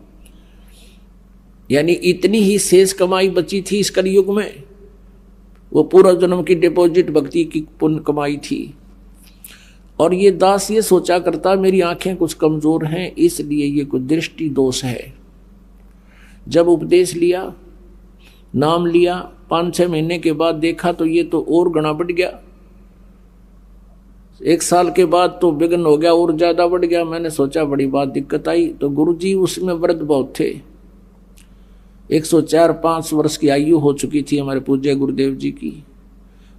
यानी इतनी ही शेष कमाई बची थी इस कलयुग में। वो पूर्व जन्म की डिपॉजिट भक्ति की पुण्य कमाई थी। और ये दास ये सोचा करता मेरी आंखें कुछ कमजोर हैं, इसलिए ये कुछ दृष्टि दोष है। जब उपदेश लिया, नाम लिया, 5-6 महीने के बाद देखा तो ये तो और गणा बढ़ गया। 1 साल के बाद तो विघ्न हो गया, और ज्यादा बढ़ गया। मैंने सोचा बड़ी बात दिक्कत आई। तो गुरुजी उसमें वृद्ध बहुत थे, 104-5 वर्ष की आयु हो चुकी थी हमारे पूज्य गुरुदेव जी की।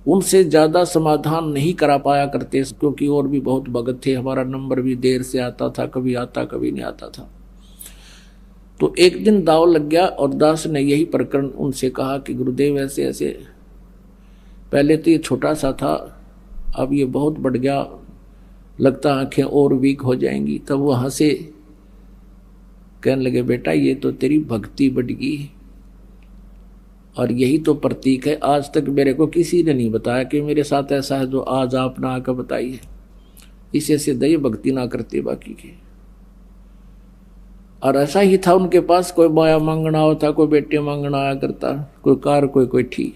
उनसे ज़्यादा समाधान नहीं करा पाया करते, क्योंकि और भी बहुत भगत थे। हमारा नंबर भी देर से आता था, कभी आता कभी नहीं आता था। तो एक दिन दाव लग गया, और दास ने यही प्रकरण उनसे कहा कि गुरुदेव ऐसे ऐसे, पहले तो ये छोटा सा था, अब ये बहुत बढ़ गया, लगता आंखें और वीक हो जाएंगी। तब वो हंसे, कहने लगे बेटा ये तो तेरी भक्ति बढ़ गई, और यही तो प्रतीक है। आज तक मेरे को किसी ने नहीं बताया कि मेरे साथ ऐसा है जो आज आपने आकर बताई है। इसे से दया भक्ति ना करते बाकी के। और ऐसा ही था उनके पास, कोई माया मांगना होता, कोई बेटे मांगना आया करता, कोई कार कोई ठीक,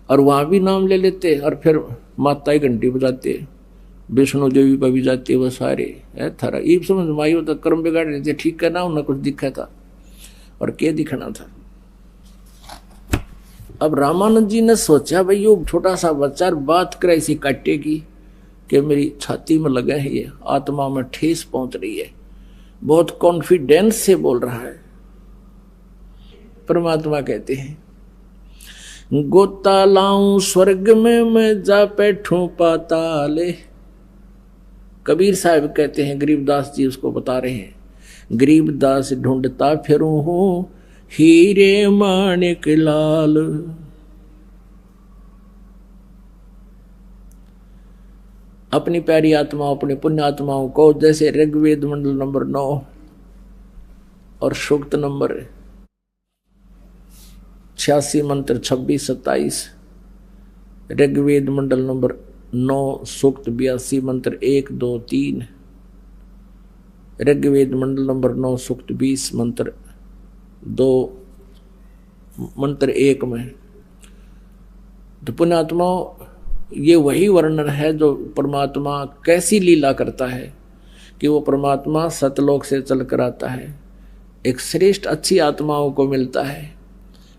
और वहाँ भी नाम ले लेते, और फिर माता ही घंटी बजाते, विष्णु देवी पर भी जाते, वो सारे थारा ये समझ माई होता, कर्म बिगाड़ रहे थे, ठीक करना उन्हें कुछ दिखा था, और क्या दिखना था। अब रामानंद जी ने सोचा भाई यो छोटा सा बच्चा बात करे इसी काटेगी, कि मेरी छाती में लगे हैं, ये आत्मा में ठेस पहुंच रही है, बहुत कॉन्फिडेंस से बोल रहा है। परमात्मा कहते हैं गोता लाऊं स्वर्ग में मैं जा बैठूं पाताले। कबीर साहब कहते हैं, गरीबदास जी उसको बता रहे हैं, गरीबदास ढूंढता फिरूं हूं हीरे माणिक लाल। अपनी प्यारी आत्माओं, अपनी पुण्य आत्माओं को जैसे ऋग्वेद मंडल नंबर 9 और सूक्त नंबर 86 मंत्र 26-27, ऋग्वेद मंडल नंबर 9 सूक्त 82 मंत्र 1, 2, 3, ऋग्वेद मंडल नंबर 9 सूक्त 20 मंत्र 2 मंत्र 1 में। तो पुण्यात्माओं, ये वही वर्णन है जो परमात्मा कैसी लीला करता है कि वो परमात्मा सतलोक से चलकर आता है, एक श्रेष्ठ अच्छी आत्माओं को मिलता है,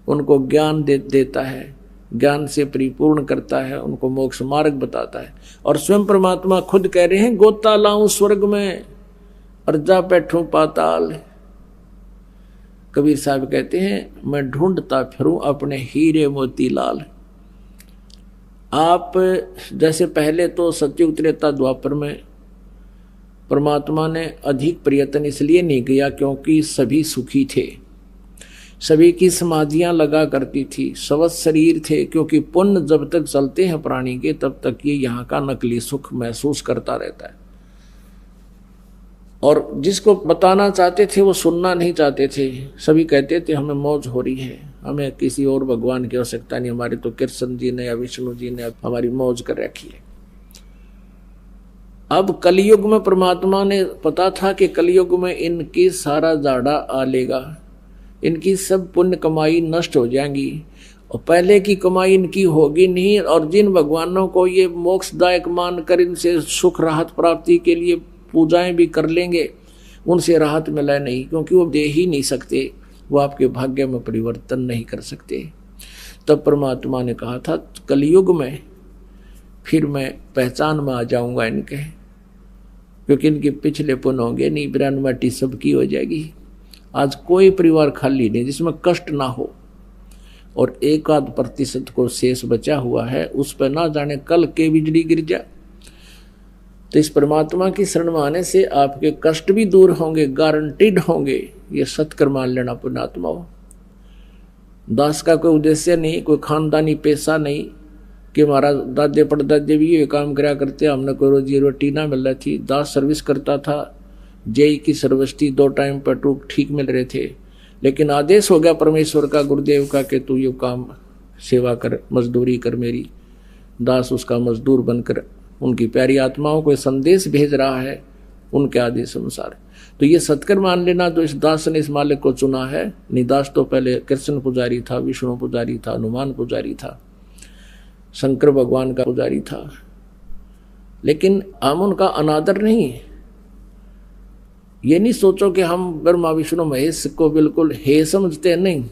उनको ज्ञान देता है, ज्ञान से परिपूर्ण करता है, उनको मोक्ष मार्ग बताता है। और स्वयं परमात्मा खुद कह रहे हैं गोता लाऊं स्वर्ग में और जा बैठूं पाताल। कबीर साहब कहते हैं मैं ढूंढता फिरूं अपने हीरे मोती लाल। आप जैसे पहले तो सतयुग त्रेता द्वापर में परमात्मा ने अधिक प्रयत्न इसलिए नहीं किया क्योंकि सभी सुखी थे, सभी की समाधियां लगा करती थी, स्वस्थ शरीर थे, क्योंकि पुण्य जब तक चलते हैं प्राणी के तब तक ये यहाँ का नकली सुख महसूस करता रहता है। और जिसको बताना चाहते थे वो सुनना नहीं चाहते थे, सभी कहते थे हमें मौज हो रही है, हमें किसी और भगवान की आवश्यकता नहीं, हमारी तो कृष्ण जी ने या विष्णु जी ने हमारी मौज कर रखी है। अब कलयुग में परमात्मा ने पता था कि कलयुग में इनकी सारा जाड़ा आ लेगा, इनकी सब पुण्य कमाई नष्ट हो जाएंगी और पहले की कमाई इनकी होगी नहीं। और जिन भगवानों को ये मोक्षदायक मानकर इनसे सुख राहत प्राप्ति के लिए पूजाएं भी कर लेंगे, उनसे राहत मिला नहीं, क्योंकि वो दे ही नहीं सकते, वो आपके भाग्य में परिवर्तन नहीं कर सकते। तब परमात्मा ने कहा था कलयुग में फिर मैं पहचान में आ जाऊंगा इनके, क्योंकि इनके पिछले पुण्य होंगे नहीं, बिरानवाटी सबकी हो जाएगी। आज कोई परिवार खाली नहीं जिसमें कष्ट ना हो, और 1% को शेष बचा हुआ है, उस पर ना जाने कल के बिजली गिर जाए। तो इस परमात्मा की शरण में आने से आपके कष्ट भी दूर होंगे, गारंटीड होंगे। ये सत्कर मान लेना पुण्यात्मा हो। दास का कोई उद्देश्य नहीं, कोई खानदानी पैसा नहीं कि हमारा दादे परदादे भी ये काम करा करते, हमने कोई रोजी रोटी ना मिल रही थी। दास सर्विस करता था, जेई की सर्विस थी, 2 टाइम पेट्रोल ठीक मिल रहे थे, लेकिन आदेश हो गया परमेश्वर का, गुरुदेव का, कि तू ये काम सेवा कर, मजदूरी कर मेरी। दास उसका मजदूर बनकर उनकी प्यारी आत्माओं को संदेश भेज रहा है उनके आदेश अनुसार। तो ये सत्कर मान लेना जो इस दास ने इस मालिक को चुना है। निदास तो पहले कृष्ण पुजारी था, विष्णु पुजारी था, हनुमान पुजारी था, शंकर भगवान का पुजारी था, लेकिन हम उनका अनादर नहीं। ये नहीं सोचो कि हम ब्रह्मा विष्णु महेश को बिल्कुल हे समझते नहीं।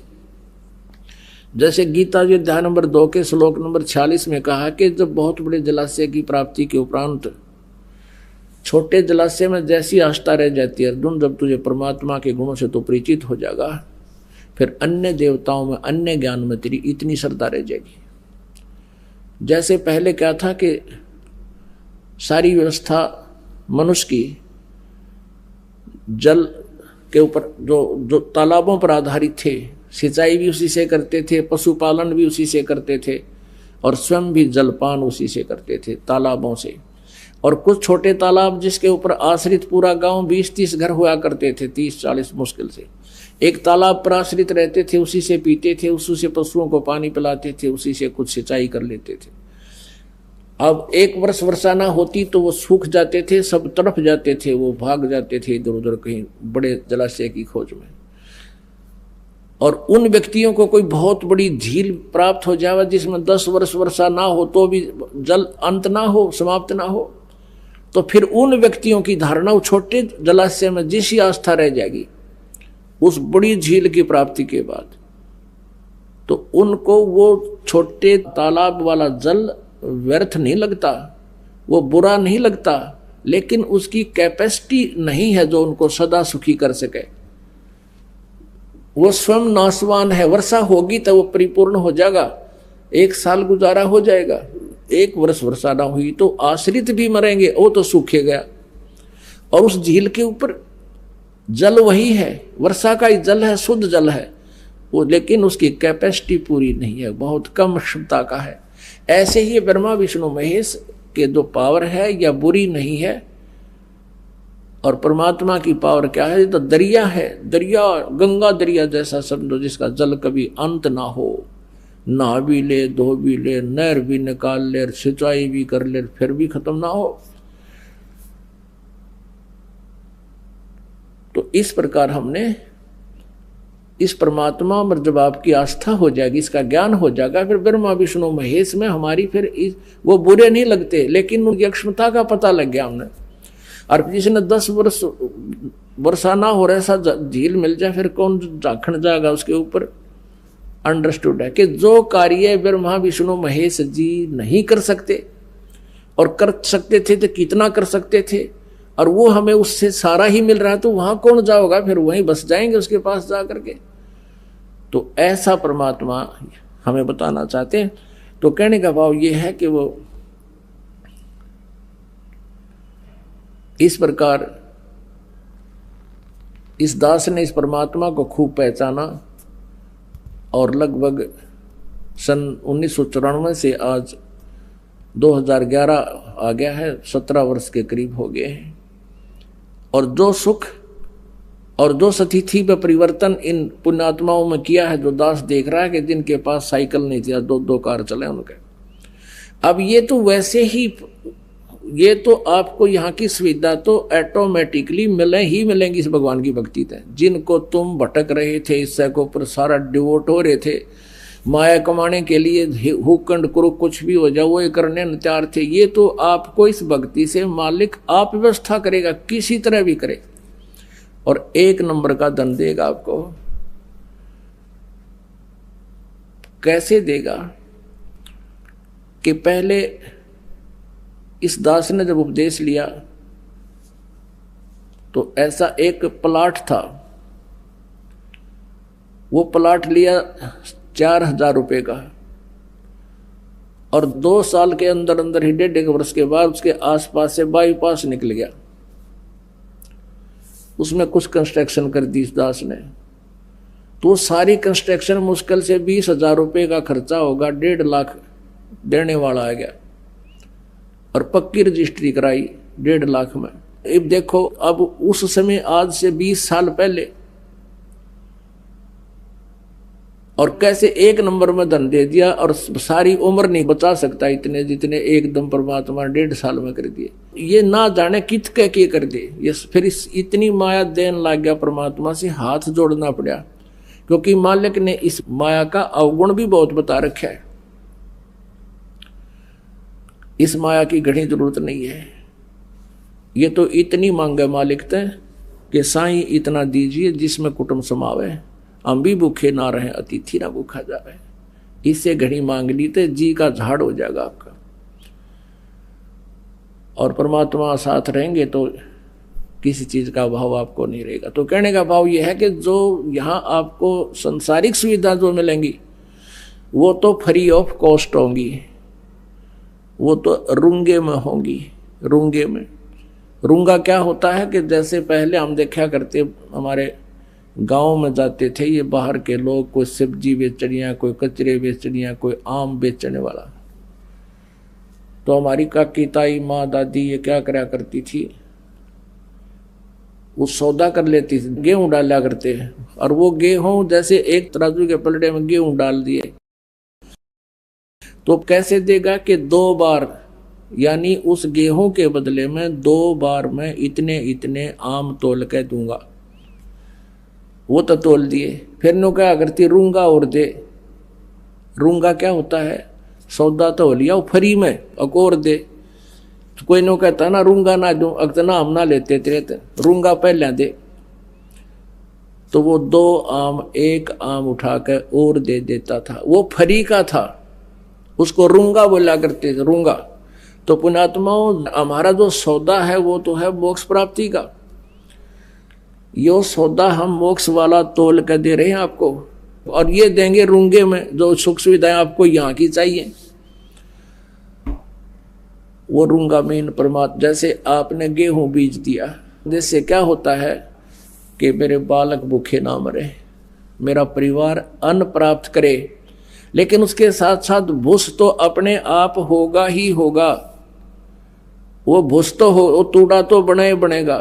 जैसे गीता जी अध्याय नंबर 2 के श्लोक नंबर 46 में कहा कि जब बहुत बड़े जलाशय की प्राप्ति के उपरांत छोटे जलाशय में जैसी आस्था रह जाती है अर्जुन, जब तुझे परमात्मा के गुणों से तो परिचित हो जाएगा, फिर अन्य देवताओं में, अन्य ज्ञान में तेरी इतनी श्रद्धा रह जाएगी। जैसे पहले क्या था कि सारी व्यवस्था मनुष्य की जल के ऊपर जो तालाबों पर आधारित थे, सिंचाई भी उसी से करते थे, पशुपालन भी उसी से करते थे, और स्वयं भी जलपान उसी से करते थे तालाबों से। और कुछ छोटे तालाब जिसके ऊपर आश्रित पूरा गांव 20-30 घर हुआ करते थे, 30-40 मुश्किल से एक तालाब पर आश्रित रहते थे, उसी से पीते थे, उसी से पशुओं को पानी पिलाते थे, उसी से कुछ सिंचाई कर लेते थे। अब 1 वर्ष वर्षा ना होती तो वो सूख जाते थे, सब तड़प जाते थे, वो भाग जाते थे इधर उधर कहीं बड़े जलाशय की खोज में। और उन व्यक्तियों को कोई बहुत बड़ी झील प्राप्त हो जाए जिसमें 10 वर्ष वर्षा ना हो तो भी जल अंत ना हो, समाप्त ना हो, तो फिर उन व्यक्तियों की धारणा छोटे जलाशय में जिस आस्था रह जाएगी उस बड़ी झील की प्राप्ति के बाद, तो उनको वो छोटे तालाब वाला जल व्यर्थ नहीं लगता, वो बुरा नहीं लगता, लेकिन उसकी कैपेसिटी नहीं है जो उनको सदा सुखी कर सके। वो स्वयं नाशवान है, वर्षा होगी तो वो परिपूर्ण हो जाएगा, 1 साल गुजारा हो जाएगा, 1 वर्ष वर्षा ना हुई तो आश्रित भी मरेंगे, वो तो सूखे गया। और उस झील के ऊपर जल वही है, वर्षा का ही जल है, शुद्ध जल है वो, लेकिन उसकी कैपेसिटी पूरी नहीं है, बहुत कम क्षमता का है। ऐसे ही ब्रह्मा विष्णु महेश के जो पावर है या बुरी नहीं है, और परमात्मा की पावर क्या है, तो दरिया है, दरिया गंगा दरिया जैसा समझो, जिसका जल कभी अंत ना हो, नहा भी ले, धो भी ले, नहर भी निकाल ले, सिंचाई भी कर ले, फिर भी खत्म ना हो। तो इस प्रकार हमने इस परमात्मा पर जब आपकी आस्था हो जाएगी, इसका ज्ञान हो जाएगा, फिर ब्रह्मा विष्णु महेश में हमारी फिर वो बुरे नहीं लगते, लेकिन उनकी अक्षमता का पता लग गया हमने। और जिसने 10 वर्ष वर्षा ना हो रहा ऐसा झील मिल जाए, फिर कौन झांकण जाएगा उसके ऊपर। अंडरस्टूड है कि जो कार्य ब्रह्मा विष्णु महेश जी नहीं कर सकते, और कर सकते थे तो कितना कर सकते थे, और वो हमें उससे सारा ही मिल रहा है, तो वहां कौन जाओगा, फिर वहीं बस जाएंगे उसके पास जा करके। तो ऐसा परमात्मा हमें बताना चाहते हैं। तो कहने का भाव ये है कि वो इस प्रकार इस दास ने इस परमात्मा को खूब पहचाना, और लगभग सन 1994 से आज 2011 आ गया है, 17 वर्ष के करीब हो गए हैं। और जो सुख और जो स्थिति में परिवर्तन इन पुण्यात्माओं में किया है, जो दास देख रहा है कि जिनके पास साइकिल नहीं थी, 2 कार चले उनके, अब ये तो वैसे ही, ये तो आपको यहाँ की सुविधा तो ऑटोमेटिकली मिलेंगी इस भगवान की भक्ति से। जिनको तुम भटक रहे थे, इससे को ऊपर सारा डिवोट हो रहे थे, माया कमाने के लिए हुकंड करो, कुछ भी हो जाए वो करने तैयार थे, ये तो आपको इस भक्ति से मालिक आप व्यवस्था करेगा, किसी तरह भी करे, और 1 नंबर का धन देगा आपको। कैसे देगा कि पहले इस दास ने जब उपदेश लिया तो ऐसा एक प्लाट था, वो प्लाट लिया 4000 रुपए का, और 2 साल के अंदर अंदर ही 1.5 वर्ष के बाद उसके आसपास से बाईपास निकल गया। उसमें कुछ कंस्ट्रक्शन कर दी इस दास ने, तो सारी कंस्ट्रक्शन मुश्किल से 20,000 रुपए का खर्चा होगा, 1.5 लाख देने वाला आ गया, और पक्की रजिस्ट्री कराई 1.5 लाख में। अब देखो, अब उस समय आज से 20 साल पहले, और कैसे 1 नंबर में धन दे दिया, और सारी उम्र नहीं बचा सकता इतने जितने एकदम परमात्मा 1.5 साल में कर दिए। ये ना जाने कित के कर दे, ये फिर इतनी माया देने लग गया परमात्मा से हाथ जोड़ना पड़ा, क्योंकि मालिक ने इस माया का अवगुण भी बहुत बता रखा है। इस माया की घनी जरूरत नहीं है, ये तो इतनी मांगे मालिक ते कि साईं इतना दीजिए जिसमें कुटुंब समावे, हम भी भूखे ना रहे, अतिथि ना भूखा जावे। इससे घड़ी मांग ली तो जी का झाड़ हो जाएगा आपका, और परमात्मा साथ रहेंगे तो किसी चीज का अभाव आपको नहीं रहेगा। तो कहने का भाव यह है कि जो यहाँ आपको संसारिक सुविधा जो मिलेंगी वो तो फ्री ऑफ कॉस्ट होंगी, वो तो रुंगे में होंगी। रुंगे में, रुंगा क्या होता है कि जैसे पहले हम देखा करते, हमारे गांव में जाते थे ये बाहर के लोग, कोई सब्जी बेचनिया, कोई कचरे बेचनिया, कोई आम बेचने वाला, तो हमारी काकी ताई माँ दादी ये क्या करा करती थी, वो सौदा कर लेती थी, गेहूं डाला करते हैं, और वो गेहूं जैसे एक तराजू के पलड़े में गेहूं डाल दिए तो कैसे देगा कि 2 बार, यानी उस गेहूं के बदले में 2 बार मैं इतने इतने आम तोल के दूंगा। वो तो तोल दिए, फिर नो क्या करती, रूंगा और दे। रूंगा क्या होता है, सौदा तो हो लिया वो फ्री में, अकोर दे। तो कोई नो कहता ना रूंगा ना दूं, अक्तना हम ना लेते तेरे, रूंगा पहले दे। तो वो 2 आम 1 आम उठाकर और दे देता था, वो फ्री का था, उसको रूंगा बोला करते थे, रूंगा। तो पुण्यात्माओं, हमारा जो सौदा है वो तो है मोक्ष प्राप्ति का। यो सौदा हम मोक्ष वाला तोल कर दे रहे हैं आपको, और ये देंगे रूंगे में जो सुख सुविधाएं आपको यहाँ की चाहिए, वो रूंगा में परमात्मा। जैसे आपने गेहूं बीज दिया, जिससे क्या होता है कि मेरे बालक भूखे ना मरे, मेरा परिवार अन्न प्राप्त करे, लेकिन उसके साथ साथ भूस तो अपने आप होगा ही होगा। वो भूस तो हो, वो तूड़ा तो बनेगा।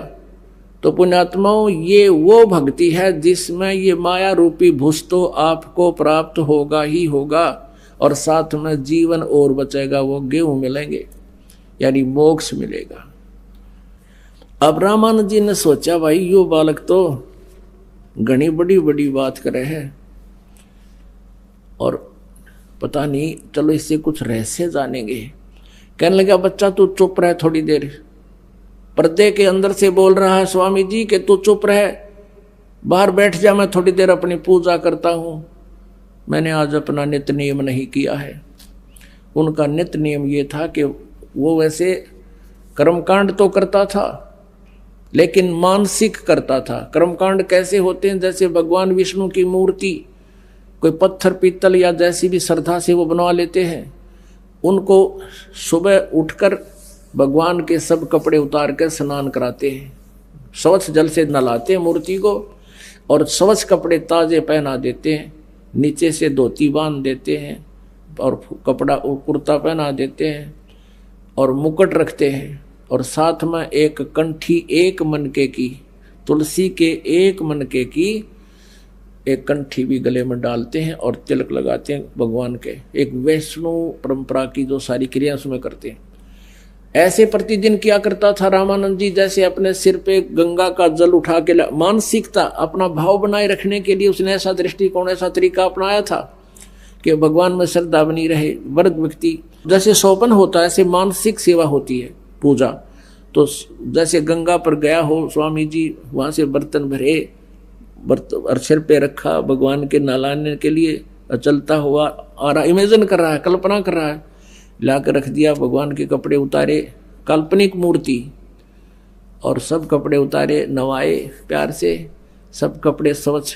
तो पुण्यात्माओं, ये वो भक्ति है जिसमें ये माया रूपी भूस तो आपको प्राप्त होगा ही होगा, और साथ में जीवन और बचेगा, वो गेहूं मिलेंगे, यानी मोक्ष मिलेगा। अब रामानंद जी ने सोचा, भाई यो बालक तो घनी बड़ी बड़ी बात करे है, और पता नहीं, चलो इससे कुछ रहस्य जानेंगे। कहने लगा, बच्चा तू चुप रह थोड़ी देर। पर्दे के अंदर से बोल रहा है स्वामी जी कि तू चुप रह, बाहर बैठ जा, मैं थोड़ी देर अपनी पूजा करता हूं। मैंने आज अपना नित्य नियम नहीं किया है। उनका नित्य नियम ये था कि वो वैसे कर्मकांड तो करता था, लेकिन मानसिक करता था। कर्मकांड कैसे होते हैं? जैसे भगवान विष्णु की मूर्ति कोई पत्थर पीतल या जैसी भी श्रद्धा से वो बनवा लेते हैं, उनको सुबह उठकर भगवान के सब कपड़े उतार कर स्नान कराते हैं, स्वच्छ जल से नहलाते हैं मूर्ति को, और स्वच्छ कपड़े ताजे पहना देते हैं, नीचे से धोती बांध देते हैं और कपड़ा कुर्ता पहना देते हैं और मुकुट रखते हैं, और साथ में एक कंठी एक मनके की, तुलसी के एक मनके की एक कंठी भी गले में डालते हैं और तिलक लगाते हैं भगवान के। एक वैष्णव परंपरा की जो सारी क्रिया उसमें करते हैं। ऐसे प्रतिदिन किया करता था रामानंद जी। जैसे अपने सिर पे गंगा का जल उठा के, मानसिकता अपना भाव बनाए रखने के लिए उसने ऐसा दृष्टिकोण, ऐसा तरीका अपनाया था कि भगवान में श्रद्धा बनी रहे। वर्ग व्यक्ति जैसे सोपन होता है, ऐसे मानसिक सेवा होती है पूजा। तो जैसे गंगा पर गया हो स्वामी जी, वहां से बर्तन भरे, और सिर पे रखा भगवान के नहलाने के लिए, चलता हुआ आ रहा, इमेजिन कर रहा है, कल्पना कर रहा है, लाकर रख दिया। भगवान के कपड़े उतारे, काल्पनिक मूर्ति, और सब कपड़े उतारे, नवाए प्यार से, सब कपड़े स्वच्छ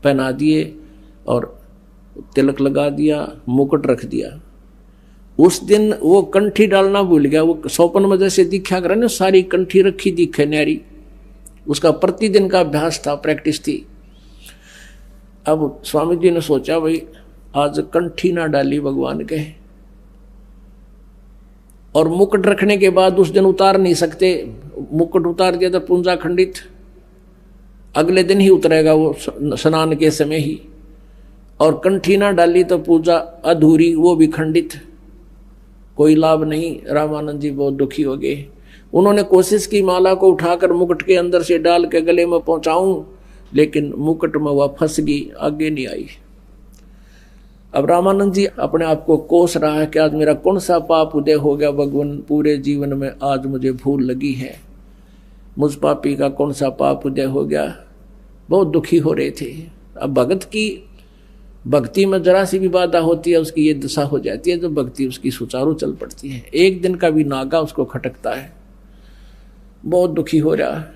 पहना दिए और तिलक लगा दिया, मुकुट रख दिया। उस दिन वो कंठी डालना भूल गया। वो सौपन में जैसे दीक्षा करें ना, सारी कंठी रखी दिखे न्यारी, उसका प्रतिदिन का अभ्यास था, प्रैक्टिस थी। अब स्वामी जी ने सोचा, भाई आज कंठी ना डाली भगवान के, और मुकुट रखने के बाद उस दिन उतार नहीं सकते। मुकुट उतार दिया तो पूंजा खंडित, अगले दिन ही उतरेगा वो स्नान के समय ही, और कंठी ना डाली तो पूजा अधूरी, वो भी खंडित, कोई लाभ नहीं। रामानंद जी बहुत दुखी हो गए। उन्होंने कोशिश की माला को उठाकर मुकुट के अंदर से डाल के गले में पहुंचाऊं, लेकिन मुकुट में वह फंस गई, आगे नहीं आई। अब रामानंद जी अपने आप को कोस रहा है कि आज मेरा कौन सा पाप उदय हो गया भगवान, पूरे जीवन में आज मुझे भूल लगी है, मुझ पापी का कौन सा पाप उदय हो गया। बहुत दुखी हो रहे थे। अब भगत की भक्ति में जरा सी भी बाधा होती है, उसकी ये दशा हो जाती है, जो भक्ति उसकी सुचारू चल पड़ती है, एक दिन का भी नागा उसको खटकता है। बहुत दुखी हो रहा है।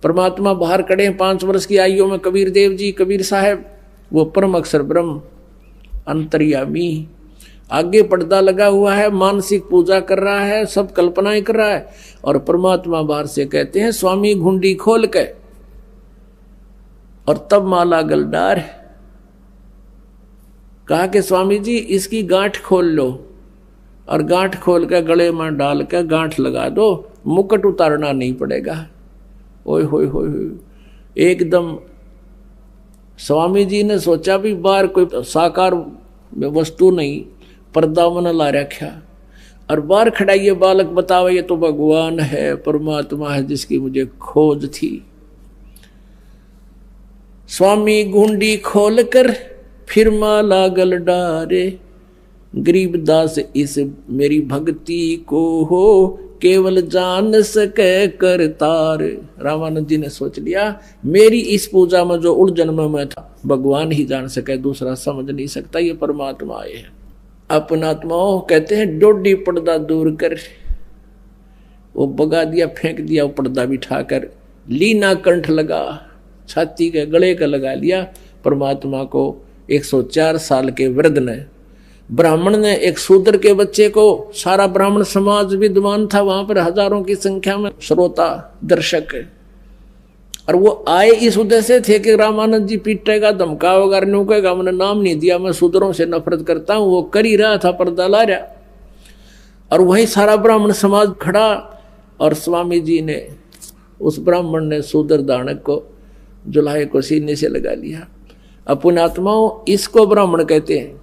परमात्मा बाहर खड़े हैं 5 वर्ष की आयु में, कबीर देव जी, कबीर साहब, वो परम अक्षर ब्रह्म अंतर्यामी, आगे पर्दा लगा हुआ है, मानसिक पूजा कर रहा है, सब कल्पनाएं कर रहा है, और परमात्मा बाहर से कहते हैं, स्वामी घुंडी खोल के, और तब माला गल डार। कहा कि स्वामी जी इसकी गांठ खोल लो, और गांठ खोल के गले में डाल के गांठ लगा दो, मुकुट उतारना नहीं पड़ेगा। ओए होए होए, एकदम स्वामी जी ने सोचा भी बाहर कोई साकार वस्तु नहीं, पर्दा मन ला रखा, और बाहर खड़ा ये बालक बतावे ये तो भगवान है, परमात्मा है जिसकी मुझे खोज थी। स्वामी गुंडी खोलकर फिर माला गल डारे, गरीबदास इस मेरी भक्ति को हो केवल जान सके करतार। रामानंद जी ने सोच लिया, मेरी इस पूजा में जो उलझन में मैं था, भगवान ही जान सके, दूसरा समझ नहीं सकता, ये परमात्मा आए हैं। अपन आत्माओं कहते हैं डोडी पर्दा दूर कर, वो बगा दिया, फेंक दिया वो पर्दा बिठाकर, लीना कंठ लगा, छाती के गले का लगा लिया परमात्मा को। 104 साल के वृद्ध ने, ब्राह्मण ने एक शूद्र के बच्चे को, सारा ब्राह्मण समाज विद्वान था वहां पर, हजारों की संख्या में श्रोता दर्शक, और वो आए इस उद्देश्य थे कि रामानंद जी पीटेगा, धमकावेगा, न्यू कहेगा मैंने नाम नहीं दिया, मैं शूद्रों से नफरत करता हूं। वो कर ही रहा था, पर्दा ला रहा, और वही सारा ब्राह्मण समाज खड़ा, और स्वामी जी ने, उस ब्राह्मण ने शूद्र दानक को जुलाहे को सीने से लगा लिया। अपन आत्माओं इसको ब्राह्मण कहते हैं।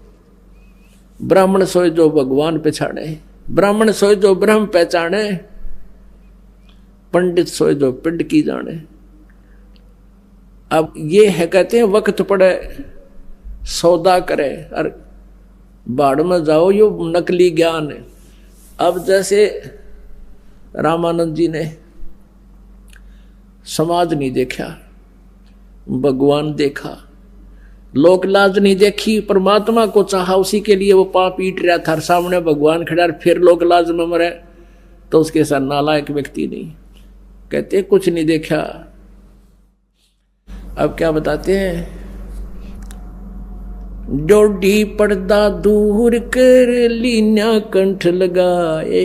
ब्राह्मण सोए जो भगवान पहचाने, ब्राह्मण सोए जो ब्रह्म पहचाने, पंडित सोए जो पिंड की जाने। अब ये है कहते हैं वक्त पड़े सौदा करे, और बाढ़ में जाओ यो नकली ज्ञान है। अब जैसे रामानंद जी ने समाज नहीं देखा, भगवान देखा, लोक लाज नहीं देखी, परमात्मा को चाहा, उसी के लिए वो पाप पीट रहा था, सामने भगवान खड़ा, फिर लोक लाज में मरे तो उसके साथ नालायक व्यक्ति नहीं। कहते कुछ नहीं देखा। अब क्या बताते हैं, डोडी पर्दा दूर कर लीना कंठ लगाए,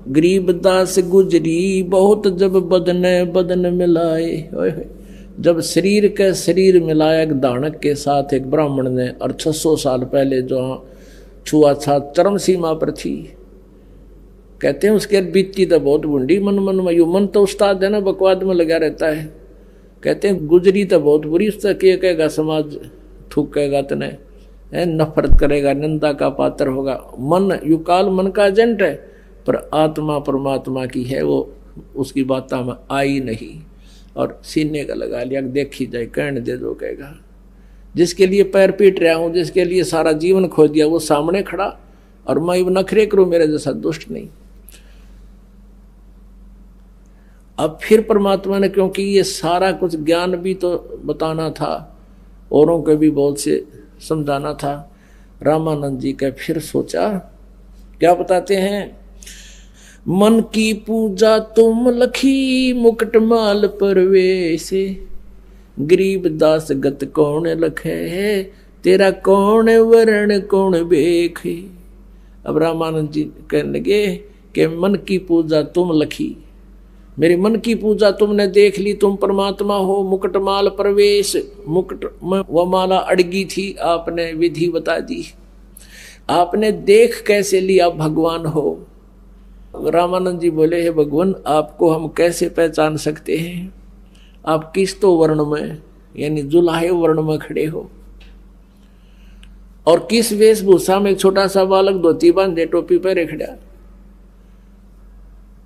गरीबदास गुजरी बहुत जब बदन बदन मिलाए। जब शरीर के शरीर मिलाया एक दानक के साथ एक ब्राह्मण ने, और 600 साल पहले जो छुआछात चरम सीमा पर थी, कहते हैं उसके बीती तो बहुत बूंदी, मन मन में, मन तो उस्ताद है ना, बकवाद में लगा रहता है। कहते हैं गुजरी तो बहुत बुरी, उससे क्या कहेगा समाज, थूकेगा तने, नफरत करेगा, निंदा का पात्र होगा। मन युकाल मन का एजेंट है, पर आत्मा परमात्मा की है, वो उसकी बातों में आई नहीं, और सीने का लगा लिया, देखी जाए कहने दे दो कहेगा। जिसके लिए पैर पीट रहा हूं, जिसके लिए सारा जीवन खो दिया, वो सामने खड़ा, और मैं नखरे करूं मेरे जैसा दुष्ट नहीं। अब फिर परमात्मा ने, क्योंकि ये सारा कुछ ज्ञान भी तो बताना था, औरों को भी बहुत से समझाना था, रामानंद जी का फिर सोचा, क्या बताते हैं, मन की पूजा तुम लखी मुकुट माल परवेश, गरीब दास गत कौन लखे है, तेरा कौन वर्ण कौन बेख। अब रामानंद जी कहने लगे कि मन की पूजा तुम लखी, मेरे मन की पूजा तुमने देख ली, तुम परमात्मा हो, मुकुट माल प्रवेश, मुकुट में वह माला अड़गी थी, आपने विधि बता दी, आपने देख कैसे लिया भगवान हो। रामानंद जी बोले, हे भगवान आपको हम कैसे पहचान सकते हैं, आप किस तो वर्ण में, यानी जुलाहे वर्ण में खड़े हो, और किस वेशभूषा में। एक छोटा सा बालक धोती बांधे टोपी पहने खड़ा,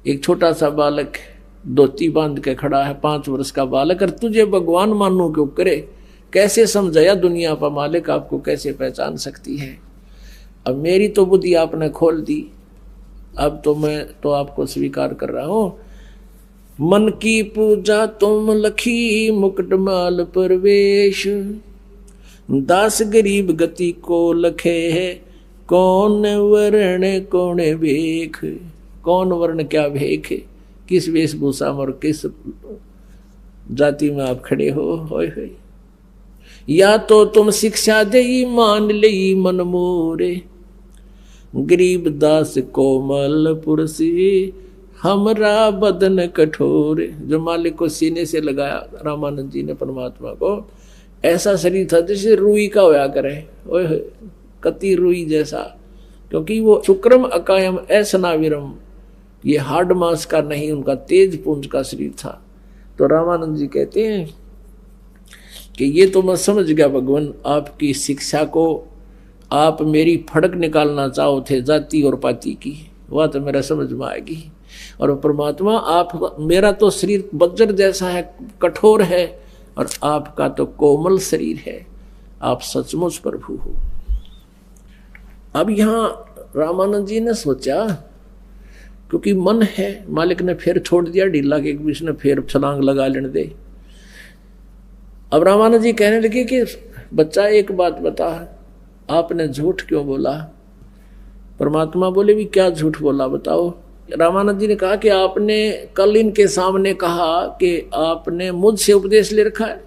एक छोटा सा बालक धोती बांध के खड़ा है, 5 वर्ष का बालक, और तुझे भगवान मानू क्यों करे, कैसे समझाया दुनिया पर मालिक आपको कैसे पहचान सकती है। अब मेरी तो बुद्धि आपने खोल दी, अब तो मैं तो आपको स्वीकार कर रहा हूं। मन की पूजा तुम लखी मुकुट माल परवेश, दास गरीब गति को लखे है, कौन वर्ण कौन भेख। कौन वर्ण क्या भेख, किस वेशभूषा में और किस जाति में आप खड़े हो। होय या तो तुम शिक्षा दे मान ले मन मोरे, गरीब दास कोमल पुरसी हमरा बदन कठोर। जो मालिक को सीने से लगाया रामानंद जी ने परमात्मा को, ऐसा शरीर था जैसे रुई का होया करे, ओए कति रुई जैसा, क्योंकि वो शुक्रम अकायम ऐसनाविरम, ये हार्ड मांस का नहीं, उनका तेज पुंज का शरीर था। तो रामानंद जी कहते हैं कि ये तो मैं समझ गया भगवान, आपकी शिक्षा को आप मेरी फड़क निकालना चाहो थे जाति और पाति की, वह तो मेरा समझ में आएगी। और परमात्मा आप, मेरा तो शरीर वज्र जैसा है, कठोर है, और आपका तो कोमल शरीर है, आप सचमुच प्रभु हो। अब यहाँ रामानंद जी ने सोचा, क्योंकि मन है, मालिक ने फिर छोड़ दिया ढीला के बीच ने फिर छलांग लगा लेने दे। अब रामानंद जी कहने लगे कि बच्चा एक बात बता, आपने झूठ क्यों बोला, परमात्मा बोले भी क्या झूठ बोला बताओ। रामानंद जी ने कहा कि आपने कल इनके सामने कहा कि आपने मुझसे उपदेश ले रखा है,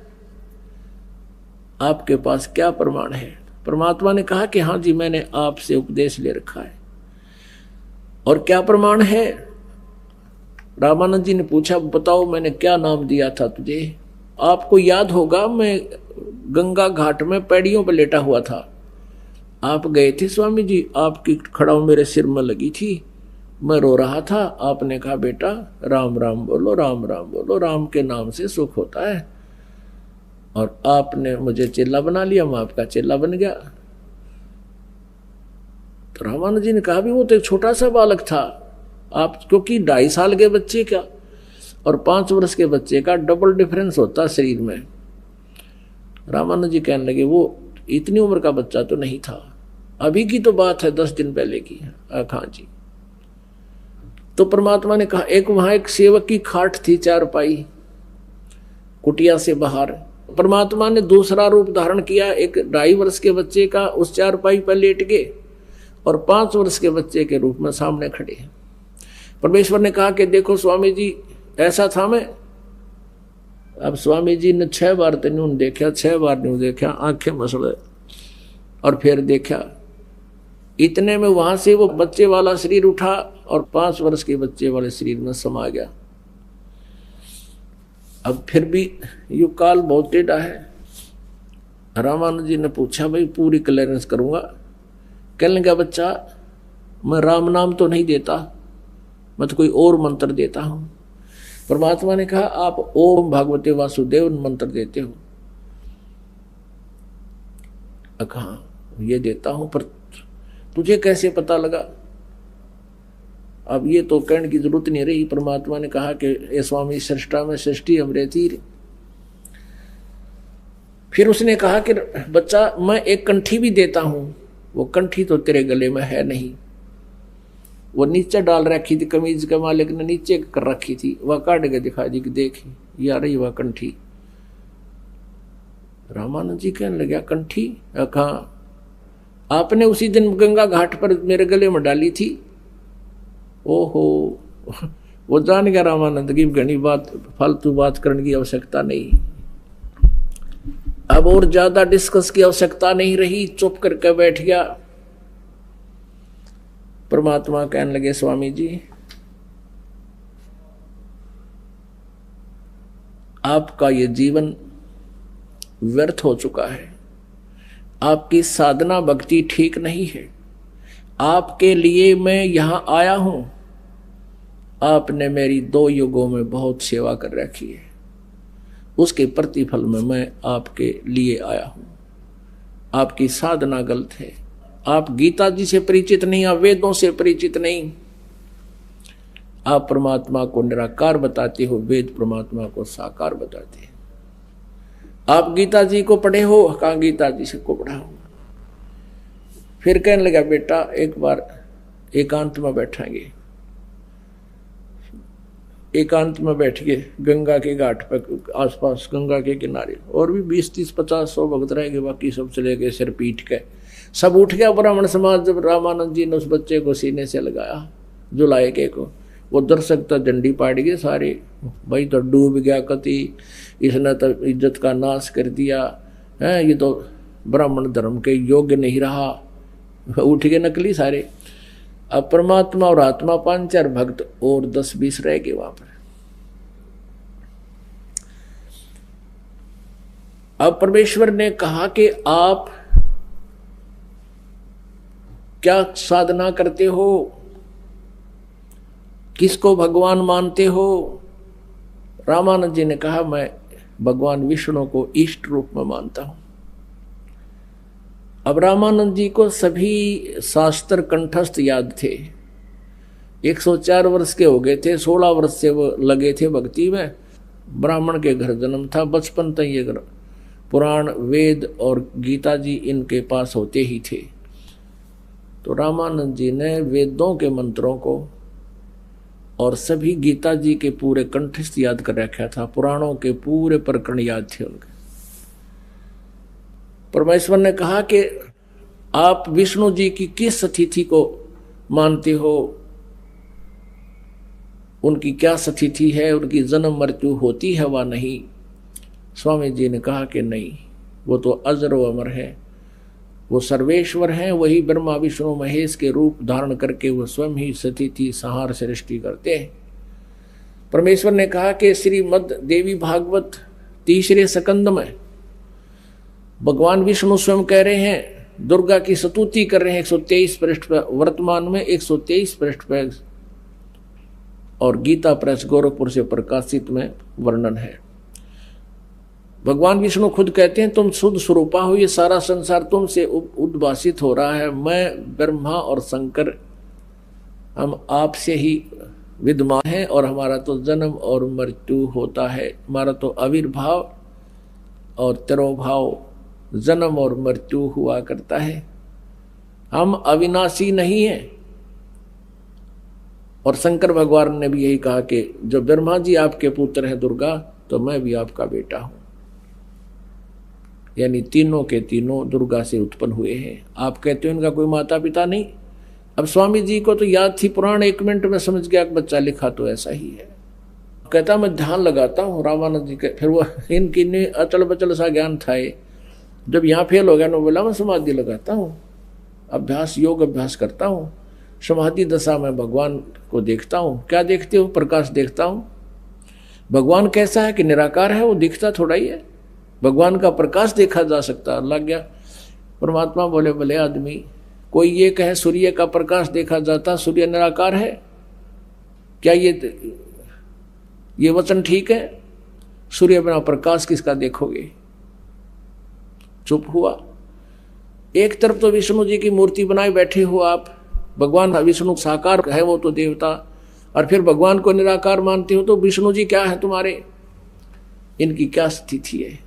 आपके पास क्या प्रमाण है। परमात्मा ने कहा कि हाँ जी मैंने आपसे उपदेश ले रखा है। और क्या प्रमाण है? रामानंद जी ने पूछा बताओ मैंने क्या नाम दिया था तुझे। आपको याद होगा मैं गंगा घाट में पैड़ियों पर लेटा हुआ था, आप गए थे स्वामी जी, आपकी खड़ाऊ मेरे सिर में लगी थी, मैं रो रहा था। आपने कहा बेटा राम राम बोलो, राम राम बोलो, राम के नाम से सुख होता है। और आपने मुझे चेला बना लिया, मैं आपका चेला बन गया। तो रामानंद जी ने कहा भी वो तो एक छोटा सा बालक था, आप क्योंकि 2.5 साल के बच्चे का और 5 वर्ष के बच्चे का डबल डिफरेंस होता है शरीर में। रामानंद जी कहने लगे वो इतनी उम्र का बच्चा तो नहीं था, अभी की तो बात है 10 दिन पहले की। हाँ जी। तो परमात्मा ने कहा एक वहां एक सेवक की खाट थी, चारपाई, कुटिया से बाहर। परमात्मा ने दूसरा रूप धारण किया, एक 2.5 वर्ष के बच्चे का उस चारपाई पर लेट गए और 5 वर्ष के बच्चे के रूप में सामने खड़े। परमेश्वर ने कहा कि देखो स्वामी जी ऐसा था मैं। अब स्वामी जी ने 6 बार तो न्यून देखा, 6 बार न्यून देखा, आंखें मसले और फिर देखा। इतने में वहां से वो बच्चे वाला शरीर उठा और 5 वर्ष के बच्चे वाले शरीर में समा गया। अब फिर भी यू काल बहुत टेढ़ा है। रामानंद जी ने पूछा भाई पूरी क्लियरेंस करूंगा। कहने लगा बच्चा मैं राम नाम तो नहीं देता, मैं तो कोई और मंत्र देता हूं। परमात्मा ने कहा आप ओम भगवते वासुदेव मंत्र देते हो। कहा ये देता हूं, पर तुझे कैसे पता लगा? अब ये तो कहने की जरूरत नहीं रही। परमात्मा ने कहा कि ये स्वामी सृष्टा में सृष्टि अमृति। फिर उसने कहा कि बच्चा मैं एक कंठी भी देता हूं, वो कंठी तो तेरे गले में है नहीं, वो नीचे डाल रखी थी, कमीज के मालिक ने नीचे कर रखी थी, वह काट के दिखा दी कि देख ये रही वह कंठी। रामानंद जी कहने लगा कंठी? कहा आपने उसी दिन गंगा घाट पर मेरे गले में डाली थी। ओहो, वो जान गया रामानंद की घनी बात, फालतू बात करने की आवश्यकता नहीं, अब और ज्यादा डिस्कस की आवश्यकता नहीं रही, चुप करके बैठ गया। परमात्मा कहने लगे स्वामी जी आपका ये जीवन व्यर्थ हो चुका है, आपकी साधना भक्ति ठीक नहीं है, आपके लिए मैं यहां आया हूं। आपने मेरी 2 युगों में बहुत सेवा कर रखी है, उसके प्रतिफल में मैं आपके लिए आया हूं। आपकी साधना गलत है, आप गीता जी से परिचित नहीं, आप वेदों से परिचित नहीं। आप परमात्मा को निराकार बताते हो, वेद परमात्मा को साकार बताते हैं। आप गीता जी को पढ़े हो? कहाँ गीता जी से को पढ़ा हो। फिर कहने लगा बेटा एक बार एकांत में बैठेंगे। एकांत में बैठ के गंगा के घाट पर आसपास गंगा के किनारे, और भी 20, 30, 50, 100 भक्त रह गए, बाकी सब चले गए सिर पीट के। सब उठ गया ब्राह्मण समाज। जब रामानंद जी ने उस बच्चे को सीने से लगाया जुलाए के को, वो दर्शक तो डंडी पाट गए सारे, भाई तो डूब गया कति, इसने तो इज्जत का नाश कर दिया है, ये तो ब्राह्मण धर्म के योग्य नहीं रहा। उठ गए नकली सारे। अब परमात्मा और आत्मा 5-4 भक्त और 10-20 रह गए वहां पर। अब परमेश्वर ने कहा कि आप क्या साधना करते हो, किसको भगवान मानते हो? रामानंद जी ने कहा मैं भगवान विष्णु को इष्ट रूप में मानता हूं। अब रामानंद जी को सभी शास्त्र कंठस्थ याद थे। 104 वर्ष के हो गए थे, 16 वर्ष से वो लगे थे भक्ति में। ब्राह्मण के घर जन्म था, बचपन तक ये पुराण वेद और गीता जी इनके पास होते ही थे। तो रामानंद जी ने वेदों के मंत्रों को और सभी गीता जी के पूरे कंठस्थ याद कर रखा था, पुराणों के पूरे प्रकरण याद थे उनके। परमेश्वर ने कहा कि आप विष्णु जी की किस तिथि को मानते हो, उनकी क्या स्थिति है, उनकी जन्म मृत्यु होती है वा नहीं? स्वामी जी ने कहा कि नहीं, वो तो अजर व अमर है, वो सर्वेश्वर हैं, वही ब्रह्मा विष्णु महेश के रूप धारण करके वो स्वयं ही स्थिति संहार सृष्टि करते हैं। परमेश्वर ने कहा कि श्रीमद् देवी भागवत 3 स्कंद में भगवान विष्णु स्वयं कह रहे हैं, दुर्गा की स्तुति कर रहे हैं 123 पृष्ठ पर, वर्तमान में 123 पृष्ठ पर, और गीता प्रेस गोरखपुर से प्रकाशित में वर्णन है। भगवान विष्णु खुद कहते हैं, तुम शुद्ध स्वरूपा हो, ये सारा संसार तुमसे उद्भासित हो रहा है। मैं ब्रह्मा और शंकर हम आपसे ही विद्यमान हैं, और हमारा तो जन्म और मृत्यु होता है, हमारा तो आविर्भाव और तिरोभाव, जन्म और मृत्यु हुआ करता है। हम अविनाशी नहीं हैं। और शंकर भगवान ने भी यही कहा कि जो ब्रह्मा जी आपके पुत्र हैं दुर्गा, तो मैं भी आपका बेटा हूं। यानी तीनों के तीनों दुर्गा से उत्पन्न हुए हैं। आप कहते हो इनका कोई माता पिता नहीं। अब स्वामी जी को तो याद थी पुराण, 1 मिनट में समझ गया कि बच्चा लिखा तो ऐसा ही है। कहता मैं ध्यान लगाता हूँ रामानंद जी के, फिर वो इनकी अचल बचल सा ज्ञान था। जब यहाँ फेल हो गया ना, बोला मैं समाधि लगाता हूँ, अभ्यास योग अभ्यास करता हूँ, समाधि दशा में भगवान को देखता हूँ। क्या देखते हो? प्रकाश देखता हूँ। भगवान कैसा है कि निराकार है, वो दिखता थोड़ा ही है। भगवान का प्रकाश देखा जा सकता। लग गया परमात्मा बोले, भले आदमी, कोई ये कहे सूर्य का प्रकाश देखा जाता, सूर्य निराकार है क्या? ये वचन ठीक है? सूर्य बिना प्रकाश किसका देखोगे? चुप हुआ। एक तरफ तो विष्णु जी की मूर्ति बनाए बैठे हो आप, भगवान विष्णु साकार है, वो तो देवता, और फिर भगवान को निराकार मानते हो, तो विष्णु जी क्या है तुम्हारे? इनकी क्या स्थिति है?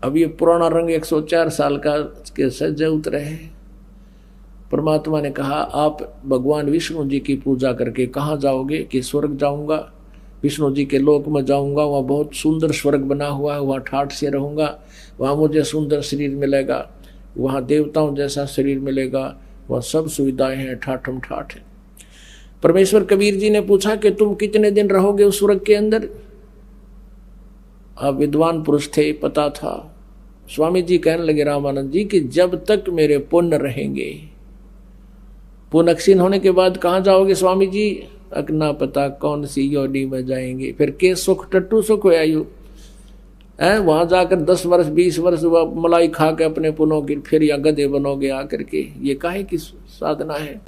अब ये पुराना रंग 104 साल का के सज्जे उतरे हैं। परमात्मा ने कहा आप भगवान विष्णु जी की पूजा करके कहाँ जाओगे? कि स्वर्ग जाऊंगा, विष्णु जी के लोक में जाऊंगा, वहाँ बहुत सुंदर स्वर्ग बना हुआ है, वहाँ ठाठ से रहूंगा, वहाँ मुझे सुंदर शरीर मिलेगा, वहाँ देवताओं जैसा शरीर मिलेगा, वहाँ सब सुविधाएं हैं, ठाठम ठाठ है। परमेश्वर कबीर जी ने पूछा कि तुम कितने दिन रहोगे उस स्वर्ग के अंदर? आप विद्वान पुरुष थे, पता था। स्वामी जी कहने लगे रामानंद जी कि जब तक मेरे पुण्य रहेंगे। पुण्य क्षीण होने के बाद कहाँ जाओगे स्वामी जी? अकना पता कौन सी योनि में जाएंगे। फिर के सुख टट्टू सुख हो आयु है, वहां जाकर 10 वर्ष 20 वर्ष मलाई खा के अपने पुनों की फिर या गधे बनोगे आकर के। ये काहे की साधना है?